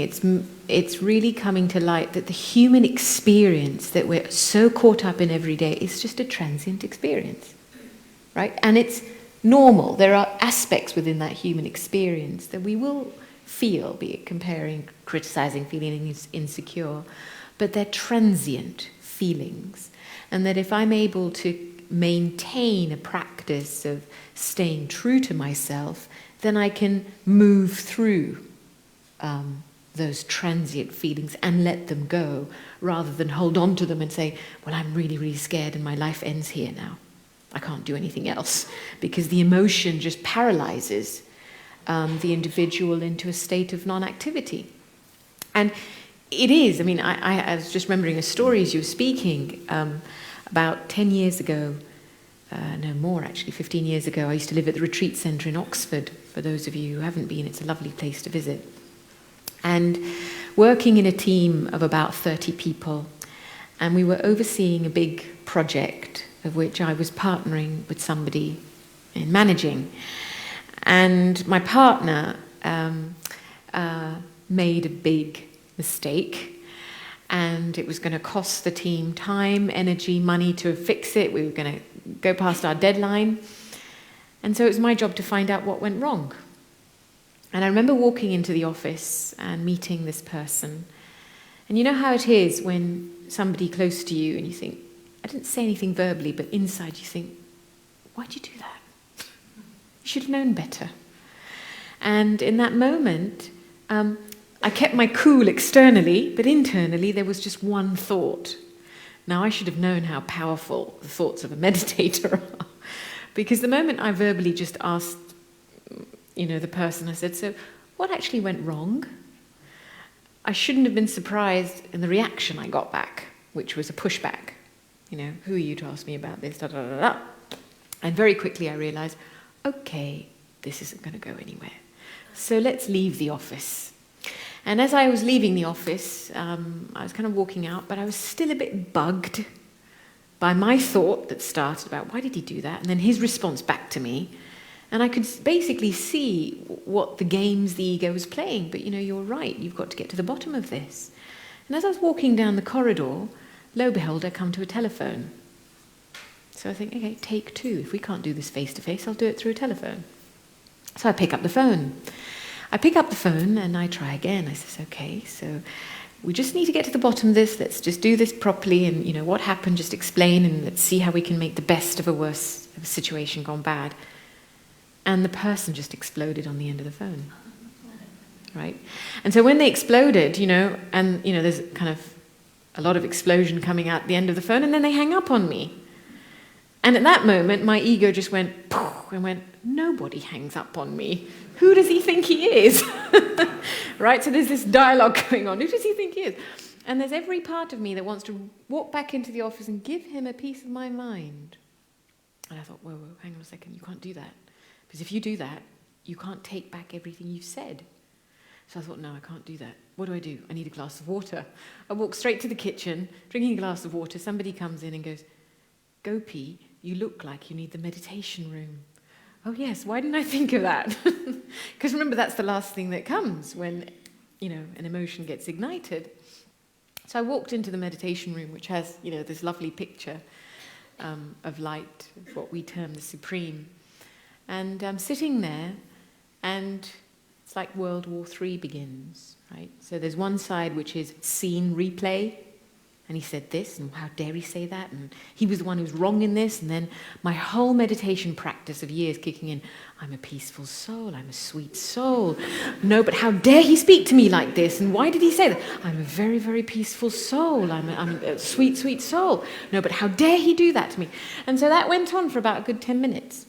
it's really coming to light that the human experience that we're so caught up in every day is just a transient experience, right? And it's normal. There are aspects within that human experience that we will feel, be it comparing, criticizing, feeling insecure, but they're transient feelings. And that if I'm able to maintain a practice of staying true to myself, then I can move through those transient feelings and let them go, rather than hold on to them and say, well, I'm really, really scared and my life ends here now. I can't do anything else, because the emotion just paralyzes the individual into a state of non-activity. And it is, I was just remembering a story as you were speaking. About 10 years ago, no more actually, 15 years ago, I used to live at the retreat centre in Oxford. For those of you who haven't been, it's a lovely place to visit. And working in a team of about 30 people, and we were overseeing a big project of which I was partnering with somebody in managing. And my partner made a big mistake, and it was going to cost the team time, energy, money to fix it. We were going to go past our deadline. And so it was my job to find out what went wrong. And I remember walking into the office and meeting this person. And you know how it is when somebody close to you and you think, I didn't say anything verbally, but inside you think, why'd you do that? You should have known better. And in that moment, I kept my cool externally, but internally there was just one thought. Now I should have known how powerful the thoughts of a meditator are. Because the moment I verbally just asked, the person, I said, so what actually went wrong? I shouldn't have been surprised in the reaction I got back, which was a pushback. Who are you to ask me about this? Da, da, da, da. And very quickly I realized, okay, this isn't going to go anywhere. So let's leave the office. And as I was leaving the office, I was kind of walking out, but I was still a bit bugged by my thought that started about, why did he do that? And then his response back to me. And I could basically see what the games the ego was playing. But, you're right, you've got to get to the bottom of this. And as I was walking down the corridor, lo and behold, I come to a telephone. So I think, okay, take two. If we can't do this face-to-face, I'll do it through a telephone. So I pick up the phone. I pick up the phone and I try again. I says, okay, so we just need to get to the bottom of this. Let's just do this properly, and what happened, just explain, and let's see how we can make the best of a situation gone bad. And the person just exploded on the end of the phone, right? And so when they exploded, there's kind of a lot of explosion coming out the end of the phone, and then they hang up on me. And at that moment, my ego just went, poof, and went, nobody hangs up on me. Who does he think he is? Right? So there's this dialogue going on. Who does he think he is? And there's every part of me that wants to walk back into the office and give him a piece of my mind. And I thought, whoa, hang on a second, you can't do that. Because if you do that, you can't take back everything you've said. So I thought, no, I can't do that. What do? I need a glass of water. I walk straight to the kitchen, drinking a glass of water. Somebody comes in and goes, Gopi, you look like you need the meditation room. Oh yes, why didn't I think of that? Because remember, that's the last thing that comes when, an emotion gets ignited. So I walked into the meditation room, which has, this lovely picture of light, what we term the Supreme. And I'm sitting there, and it's like World War III begins, right? So there's one side which is scene replay, and he said this, and how dare he say that, and he was the one who's wrong in this, and then my whole meditation practice of years kicking in, I'm a peaceful soul, I'm a sweet soul. No, but how dare he speak to me like this, and why did he say that? I'm a very, very peaceful soul, I'm a sweet, sweet soul. No, but how dare he do that to me? And so that went on for about a good 10 minutes.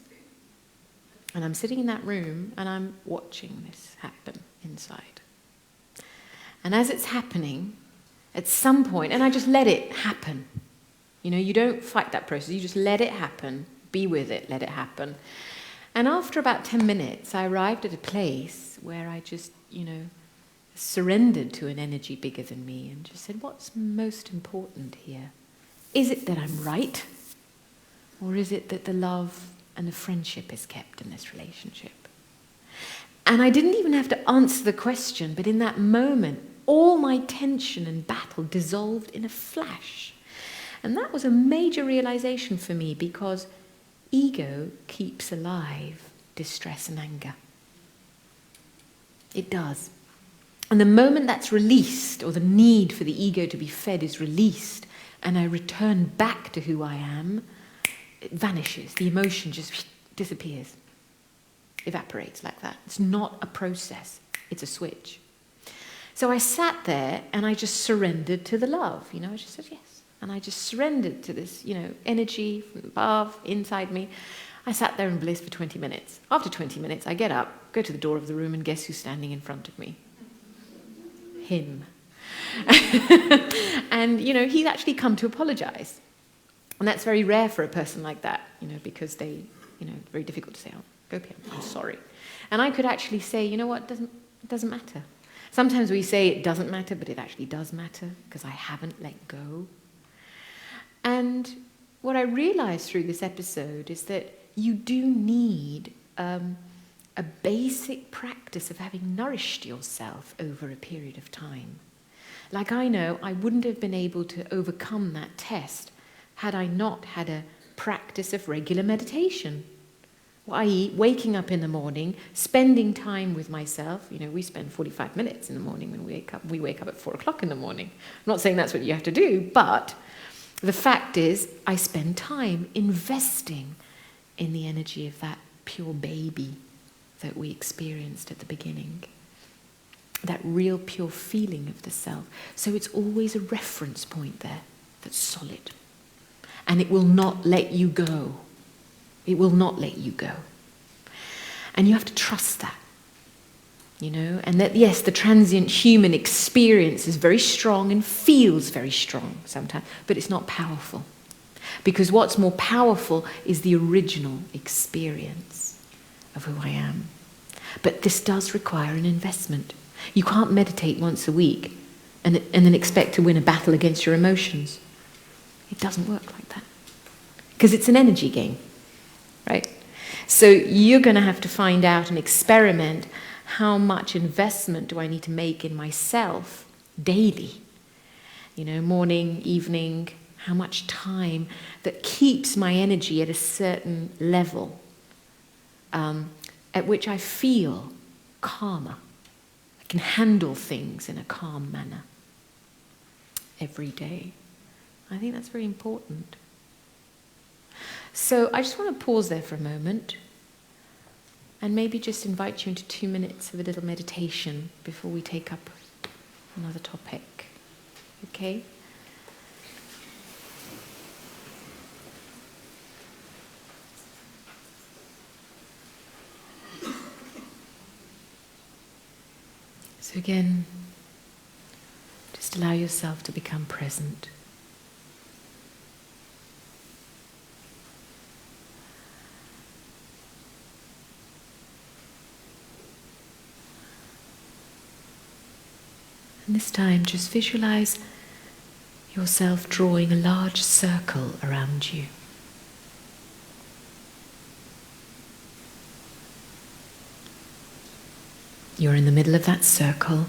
And I'm sitting in that room, and I'm watching this happen inside. And as it's happening, at some point, and I just let it happen. You don't fight that process. You just let it happen. Be with it. Let it happen. And after about 10 minutes, I arrived at a place where I just, surrendered to an energy bigger than me and just said, what's most important here? Is it that I'm right? Or is it that the love and the friendship is kept in this relationship? And I didn't even have to answer the question, but in that moment, all my tension and battle dissolved in a flash. And that was a major realization for me, because ego keeps alive distress and anger. It does. And the moment that's released, or the need for the ego to be fed is released, and I return back to who I am, it vanishes. The emotion just disappears. Evaporates like that. It's not a process. It's a switch. So I sat there and I just surrendered to the love. I just said yes. And I just surrendered to this, energy from above, inside me. I sat there in bliss for 20 minutes. After 20 minutes, I get up, go to the door of the room, and guess who's standing in front of me? Him. And, he's actually come to apologize. And that's very rare for a person like that, because they, very difficult to say, oh, Gopi, I'm sorry. And I could actually say, you know what, it doesn't matter. Sometimes we say it doesn't matter, but it actually does matter, because I haven't let go. And what I realized through this episode is that you do need a basic practice of having nourished yourself over a period of time. Like, I know I wouldn't have been able to overcome that test had I not had a practice of regular meditation. I.e., waking up in the morning, spending time with myself. We spend 45 minutes in the morning when we wake up. We wake up at 4 o'clock in the morning. I'm not saying that's what you have to do, but the fact is, I spend time investing in the energy of that pure baby that we experienced at the beginning. That real pure feeling of the self. So it's always a reference point there that's solid. And it will not let you go. It will not let you go. And you have to trust that, and that, yes, the transient human experience is very strong and feels very strong sometimes, but it's not powerful. Because what's more powerful is the original experience of who I am. But this does require an investment. You can't meditate once a week and then expect to win a battle against your emotions. It doesn't work like that. Because it's an energy game. Right? So you're going to have to find out and experiment, how much investment do I need to make in myself daily? Morning, evening, how much time that keeps my energy at a certain level at which I feel calmer. I can handle things in a calm manner. every day. I think that's very important. So I just want to pause there for a moment and maybe just invite you into 2 minutes of a little meditation before we take up another topic. Okay? So again, just allow yourself to become present. And this time, just visualize yourself drawing a large circle around you. You're in the middle of that circle.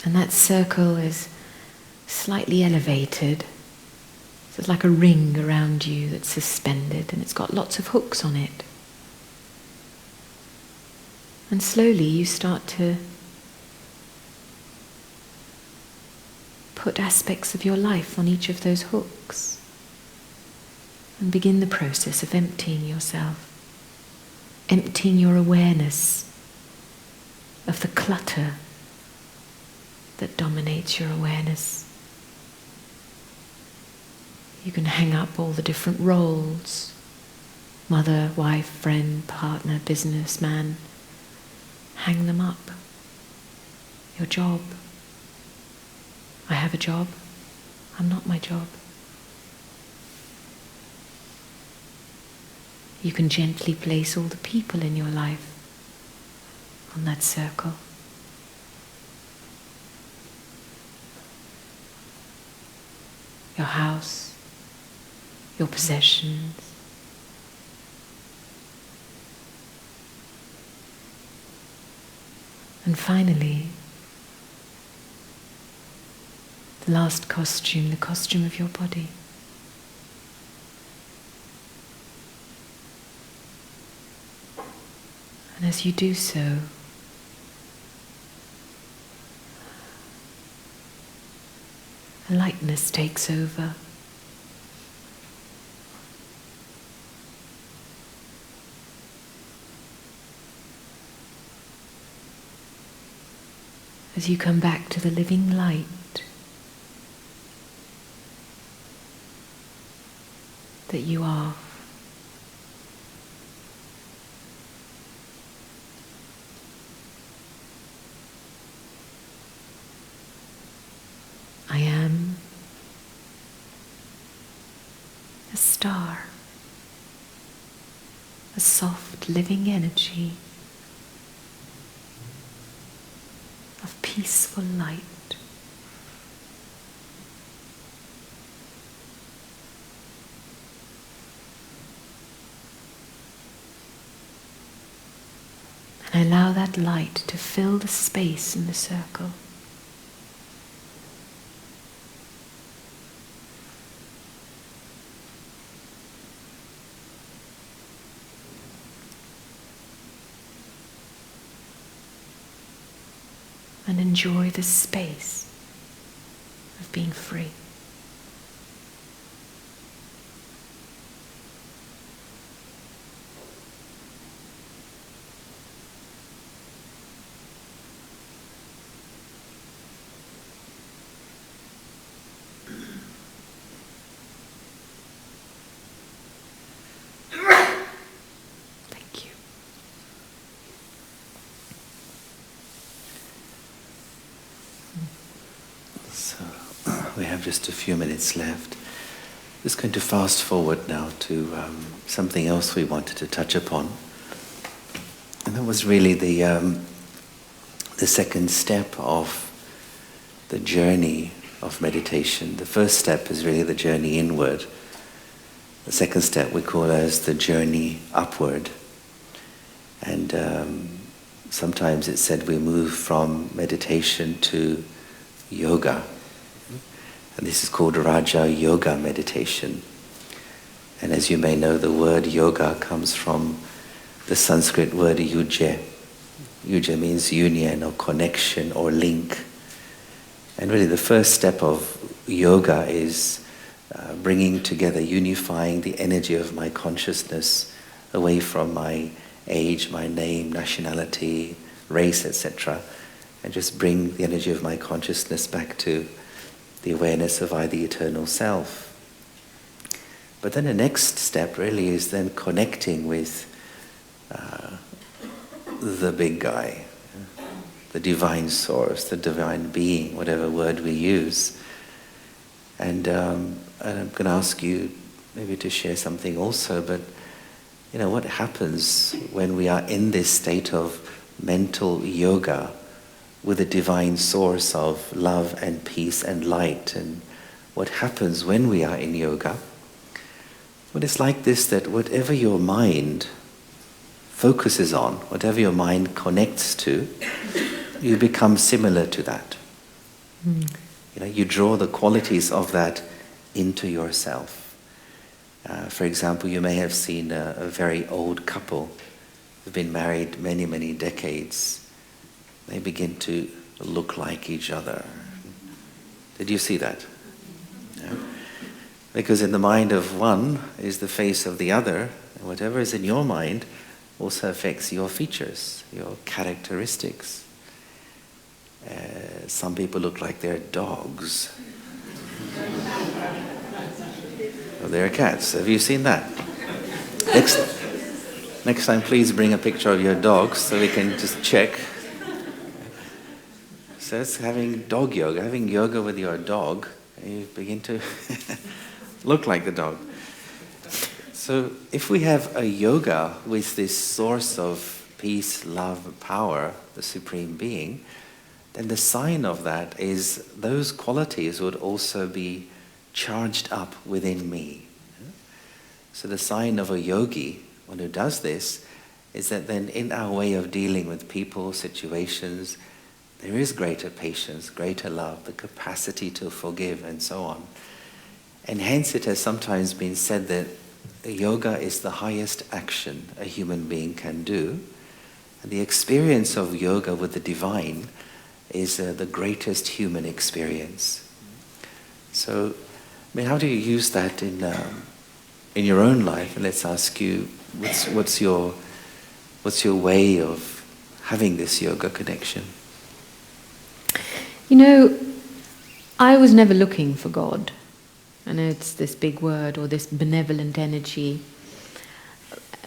And that circle is slightly elevated. So it's like a ring around you that's suspended, and it's got lots of hooks on it. And slowly you start to put aspects of your life on each of those hooks and begin the process of emptying yourself, emptying your awareness of the clutter that dominates your awareness. You can hang up all the different roles: mother, wife, friend, partner, businessman. Hang them up. Your job. I have a job. I'm not my job. You can gently place all the people in your life on that circle. Your house, your possessions. And finally, the last costume, the costume of your body. And as you do so, lightness takes over. As you come back to the living light, that you are. I am a star, a soft living energy of peaceful light. And allow that light to fill the space in the circle. And enjoy the space of being free. Thank you. So we have just a few minutes left. Just going to fast forward now to something else we wanted to touch upon, and that was really the second step of the journey of meditation. The first step is really the journey inward. The second step we call as the journey upward. And sometimes it's said we move from meditation to yoga. And this is called Raja Yoga Meditation. And as you may know, the word yoga comes from the Sanskrit word yuja. Yuja means union or connection or link. And really the first step of yoga is bringing together, unifying the energy of my consciousness away from my age, my name, nationality, race, etc. And just bring the energy of my consciousness back to the awareness of I, the eternal self. But then the next step really is then connecting with the big guy, the divine source, the divine being, whatever word we use. And I'm going to ask you maybe to share something also, but what happens when we are in this state of mental yoga with the divine source of love and peace and light, and what happens when we are in yoga? Well, it's like this, that whatever your mind focuses on, whatever your mind connects to, you become similar to that. You draw the qualities of that into yourself. For example, you may have seen a very old couple who've been married many, many decades. They begin to look like each other. Did you see that? Yeah. Because in the mind of one is the face of the other, and whatever is in your mind also affects your features, your characteristics. Some people look like they're dogs. Or they're cats. Have you seen that? Next time, please bring a picture of your dogs so we can just check. So it's having dog yoga, having yoga with your dog, and you begin to look like the dog. So if we have a yoga with this source of peace, love, power, the Supreme Being, then the sign of that is those qualities would also be charged up within me. So the sign of a yogi, one who does this, is that then in our way of dealing with people, situations, there is greater patience, greater love, the capacity to forgive, and so on. And hence it has sometimes been said that yoga is the highest action a human being can do. And the experience of yoga with the divine is the greatest human experience. So, how do you use that in your own life? And let's ask you, what's your way of having this yoga connection? I was never looking for God. I know it's this big word, or this benevolent energy.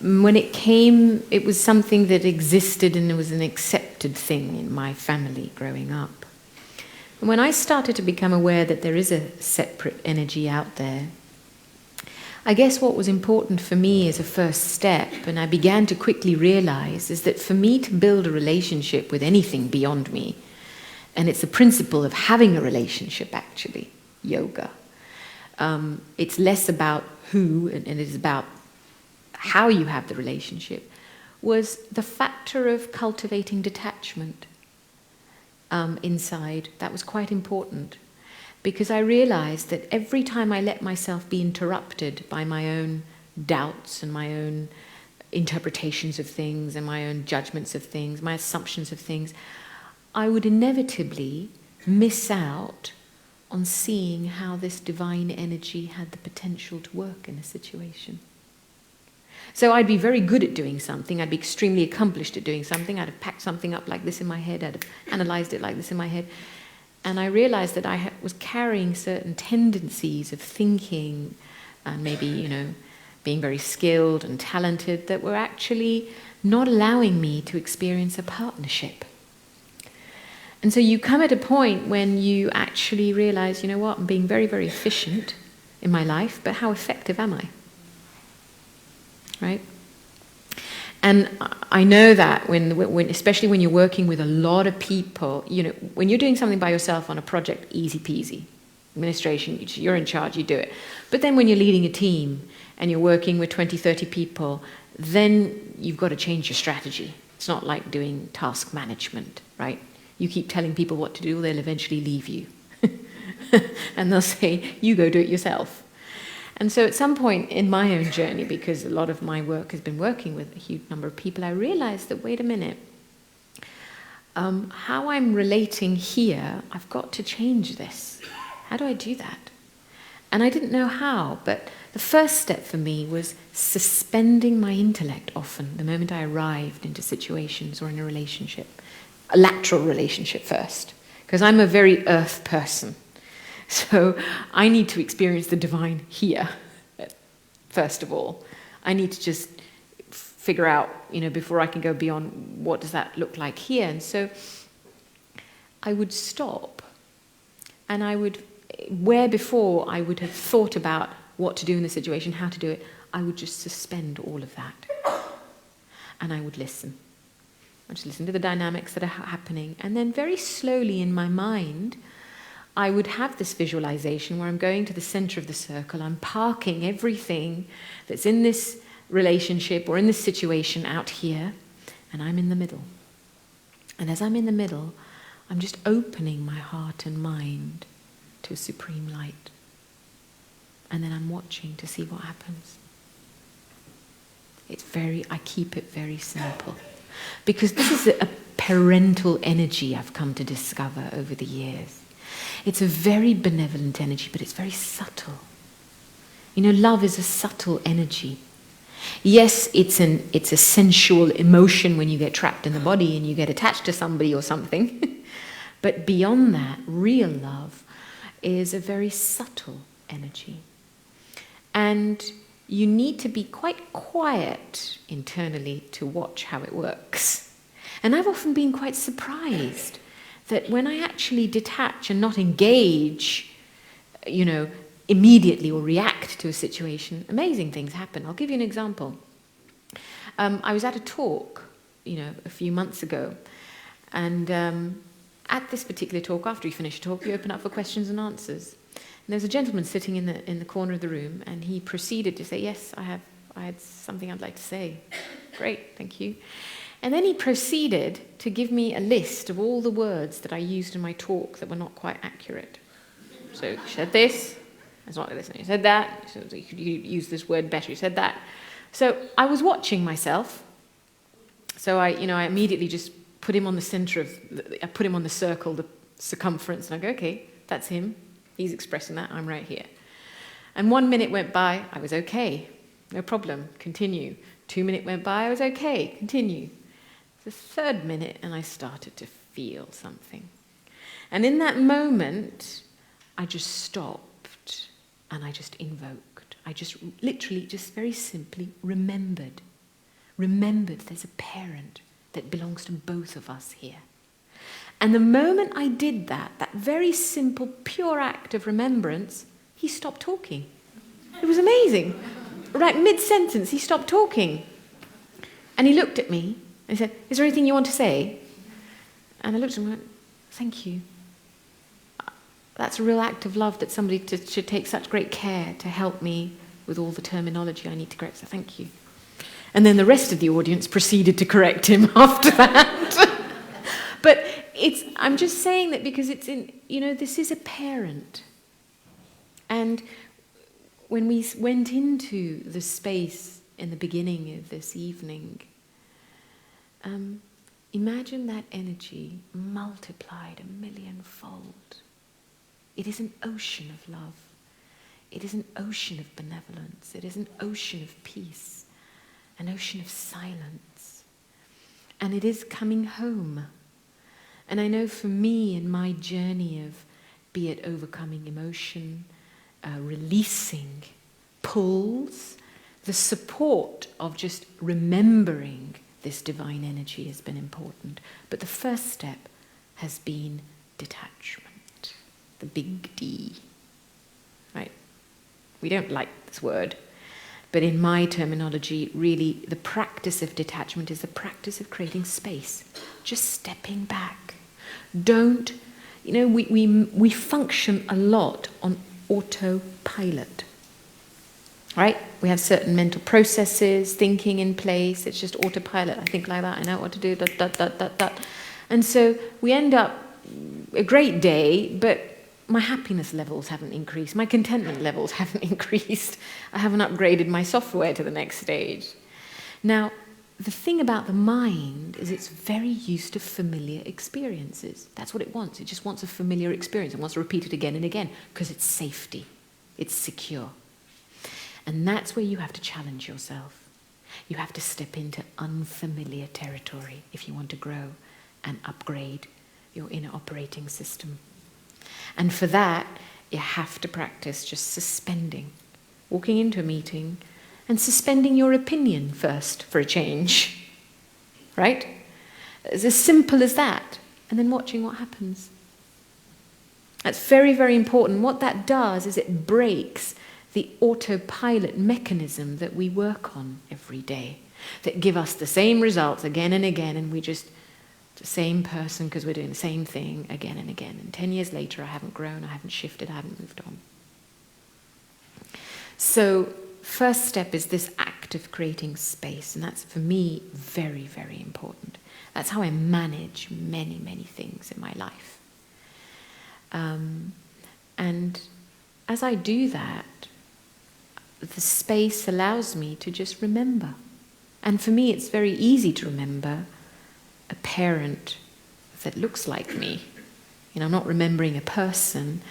When it came, it was something that existed, and it was an accepted thing in my family growing up. And when I started to become aware that there is a separate energy out there, I guess what was important for me as a first step, and I began to quickly realize, is that for me to build a relationship with anything beyond me, and it's the principle of having a relationship actually, yoga. It's less about who, and it is about how you have the relationship, was the factor of cultivating detachment inside. That was quite important, because I realized that every time I let myself be interrupted by my own doubts and my own interpretations of things and my own judgments of things, my assumptions of things, I would inevitably miss out on seeing how this divine energy had the potential to work in a situation. So I'd be very good at doing something, I'd be extremely accomplished at doing something, I'd have packed something up like this in my head, I'd have analyzed it like this in my head, and I realized that I was carrying certain tendencies of thinking and maybe, being very skilled and talented that were actually not allowing me to experience a partnership. And so you come at a point when you actually realize, I'm being very, very efficient in my life, but how effective am I? Right? And I know that when especially when you're working with a lot of people, when you're doing something by yourself on a project, easy peasy. Administration, you're in charge, you do it. But then when you're leading a team and you're working with 20, 30 people, then you've got to change your strategy. It's not like doing task management, right? You keep telling people what to do, they'll eventually leave you. And they'll say, you go do it yourself. And so at some point in my own journey, because a lot of my work has been working with a huge number of people, I realized that, wait a minute, how I'm relating here, I've got to change this. How do I do that? And I didn't know how, but the first step for me was suspending my intellect often the moment I arrived into situations or in a relationship. A lateral relationship first, because I'm a very earth person. So I need to experience the divine here, first of all. I need to just figure out, before I can go beyond, what does that look like here? And so I would stop, and I would, where before I would have thought about what to do in the situation, how to do it, I would just suspend all of that. And I would listen. I just listen to the dynamics that are happening. And then very slowly in my mind, I would have this visualization where I'm going to the center of the circle, I'm parking everything that's in this relationship or in this situation out here, and I'm in the middle. And as I'm in the middle, I'm just opening my heart and mind to a supreme light. And then I'm watching to see what happens. I keep it very simple. Because this is a parental energy I've come to discover over the years. It's a very benevolent energy, but it's very subtle. Love is a subtle energy. Yes, it's a sensual emotion when you get trapped in the body and you get attached to somebody or something. But beyond that, real love is a very subtle energy. And you need to be quite quiet internally to watch how it works. And I've often been quite surprised that when I actually detach and not engage, immediately or react to a situation, amazing things happen. I'll give you an example. I was at a talk, a few months ago, and at this particular talk, after you finish a talk, you open up for questions and answers. And there's a gentleman sitting in the corner of the room, and he proceeded to say, "Yes, I had something I'd like to say." Great, thank you. And then he proceeded to give me a list of all the words that I used in my talk that were not quite accurate. So you said this, it's not this, and you said that, so you could use this word better, you said that. So I was watching myself. So I immediately just put him on the center I put him on the circle, the circumference, and I go, okay, that's him. He's expressing that, I'm right here. And 1 minute went by, I was okay, no problem, continue. 2 minutes went by, I was okay, continue. The 3rd minute, and I started to feel something. And in that moment, I just stopped, and I just invoked. I just literally, just very simply remembered there's a parent that belongs to both of us here. And the moment I did that very simple, pure act of remembrance, he stopped talking. It was amazing. Right, mid-sentence, he stopped talking. And he looked at me and he said, "Is there anything you want to say?" And I looked at him and went, "Thank you. That's a real act of love that somebody should take such great care to help me with all the terminology I need to correct, so thank you." And then the rest of the audience proceeded to correct him after that. But I'm just saying that because it's this is a parent. And when we went into the space in the beginning of this evening, imagine that energy multiplied 1,000,000-fold. It is an ocean of love. It is an ocean of benevolence. It is an ocean of peace, an ocean of silence. And it is coming home. And I know for me in my journey of, be it overcoming emotion, releasing pulls, the support of just remembering this divine energy has been important. But the first step has been detachment, the big D, right? We don't like this word, but in my terminology, really the practice of detachment is the practice of creating space, just stepping back. Don't, we function a lot on autopilot, right? We have certain mental processes, thinking in place, it's just autopilot. I think like that, I know what to do, dot, dot, dot, dot, dot. And so we end up a great day, but my happiness levels haven't increased, my contentment levels haven't increased, I haven't upgraded my software to the next stage. Now, the thing about the mind is it's very used to familiar experiences. That's what it wants. It just wants a familiar experience. It wants to repeat it again and again because it's safety. It's secure. And that's where you have to challenge yourself. You have to step into unfamiliar territory if you want to grow and upgrade your inner operating system. And for that, you have to practice just suspending. Walking into a meeting and suspending your opinion first for a change. Right? It's as simple as that. And then watching what happens. That's very, very important. What that does is it breaks the autopilot mechanism that we work on every day, that give us the same results again and again, and we just, the same person because we're doing the same thing again and again. And 10 years later, I haven't grown, I haven't shifted, I haven't moved on. So, first step is this act of creating space, and that's, for me, very, very important. That's how I manage many, many things in my life. And as I do that, the space allows me to just remember. And for me, it's very easy to remember a parent that looks like me. You know, I'm not remembering a person,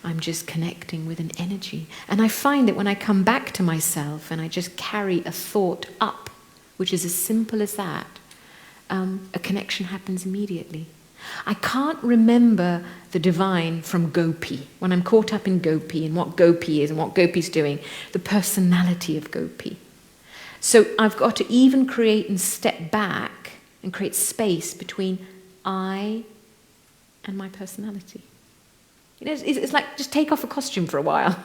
I'm just connecting with an energy. And I find that when I come back to myself and I just carry a thought up, which is as simple as that, a connection happens immediately. I can't remember the divine from Gopi. When I'm caught up in Gopi and what Gopi is and what Gopi's doing, the personality of Gopi. So I've got to even create and step back and create space between I and my personality. You know, it's like just take off a costume for a while,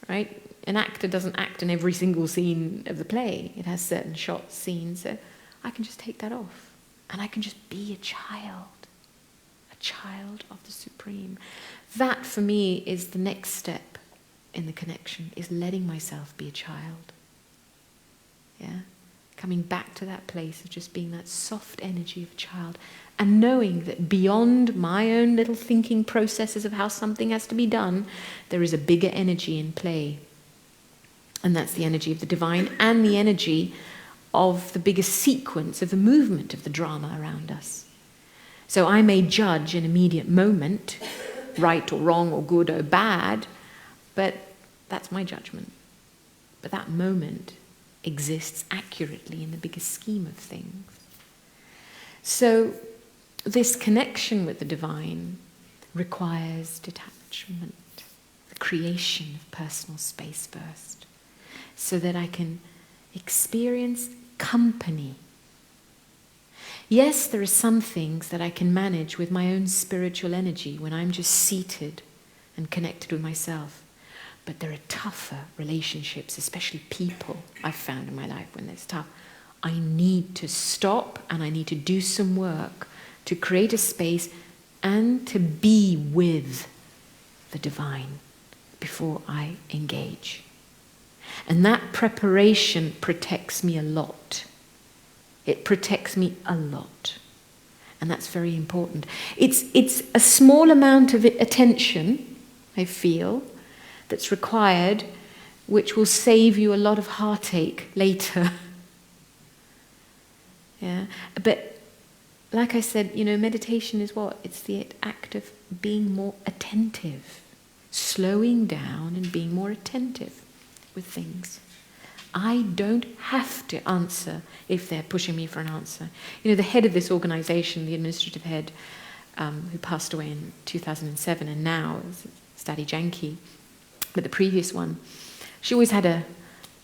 right? An actor doesn't act in every single scene of the play. It has certain shots, scenes. So I can just take that off and I can just be a child of the Supreme. That, for me, is the next step in the connection, is letting myself be a child. Yeah? Coming back to that place of just being that soft energy of a child and knowing that beyond my own little thinking processes of how something has to be done, there is a bigger energy in play. And that's the energy of the divine and the energy of the bigger sequence of the movement of the drama around us. So I may judge an immediate moment, right or wrong or good or bad, but that's my judgment. But that moment exists accurately in the bigger scheme of things. So this connection with the divine requires detachment, the creation of personal space first, so that I can experience company. Yes, there are some things that I can manage with my own spiritual energy when I'm just seated and connected with myself. But there are tougher relationships, especially people I've found in my life when it's tough. I need to stop and I need to do some work to create a space and to be with the divine before I engage. And that preparation protects me a lot. It protects me a lot. And that's very important. It's a small amount of attention, I feel, that's required, which will save you a lot of heartache later. Yeah. But like I said, you know, meditation is what? It's the act of being more attentive, slowing down and being more attentive with things. I don't have to answer if they're pushing me for an answer. You know, the head of this organization, the administrative head, who passed away in 2007 and now is Stadi Janki, but the previous one, she always had a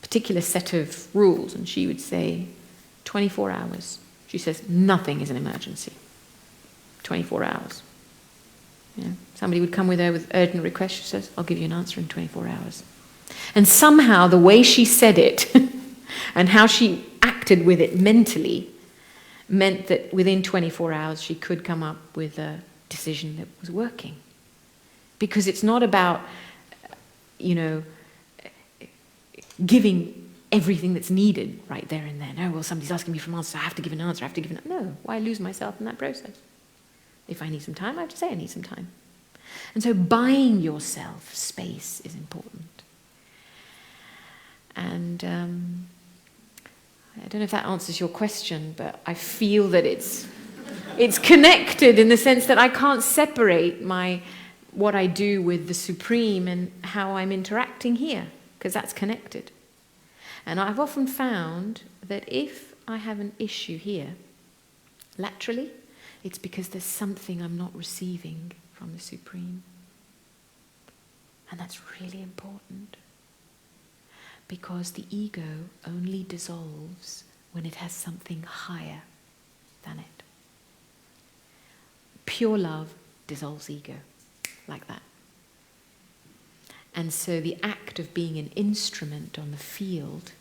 particular set of rules, and she would say 24 hours. She says nothing is an emergency. 24 hours. You know, somebody would come with her with urgent request. She says, I'll give you an answer in 24 hours. And somehow the way she said it and how she acted with it mentally meant that within 24 hours she could come up with a decision that was working. Because it's not about, you know, giving everything that's needed right there and then. Oh, well, somebody's asking me for an answer, so I have to give an answer, No, why lose myself in that process? If I need some time, I have to say I need some time. And so buying yourself space is important. And I don't know if that answers your question, but I feel that it's connected in the sense that I can't separate what I do with the Supreme and how I'm interacting here, because that's connected. And I've often found that if I have an issue here, laterally, it's because there's something I'm not receiving from the Supreme. And that's really important. Because the ego only dissolves when it has something higher than it. Pure love dissolves ego, like that. And so the act of being an instrument on the field,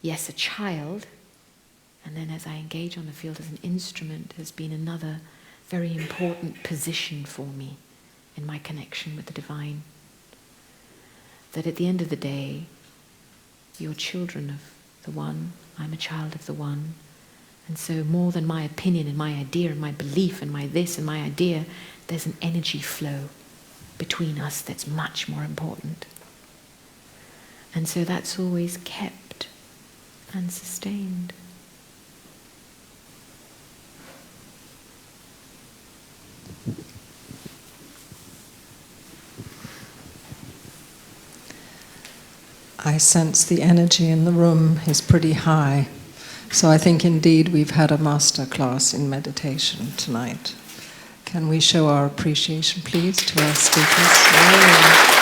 yes, a child, and then as I engage on the field as an instrument, has been another very important position for me in my connection with the divine. That at the end of the day, you're children of the One, I'm a child of the One, and so more than my opinion and my idea and my belief and my this and my idea, there's an energy flow between us that's much more important. And so that's always kept and sustained. I sense the energy in the room is pretty high. So I think indeed we've had a masterclass in meditation tonight. Can we show our appreciation, please, to our speakers?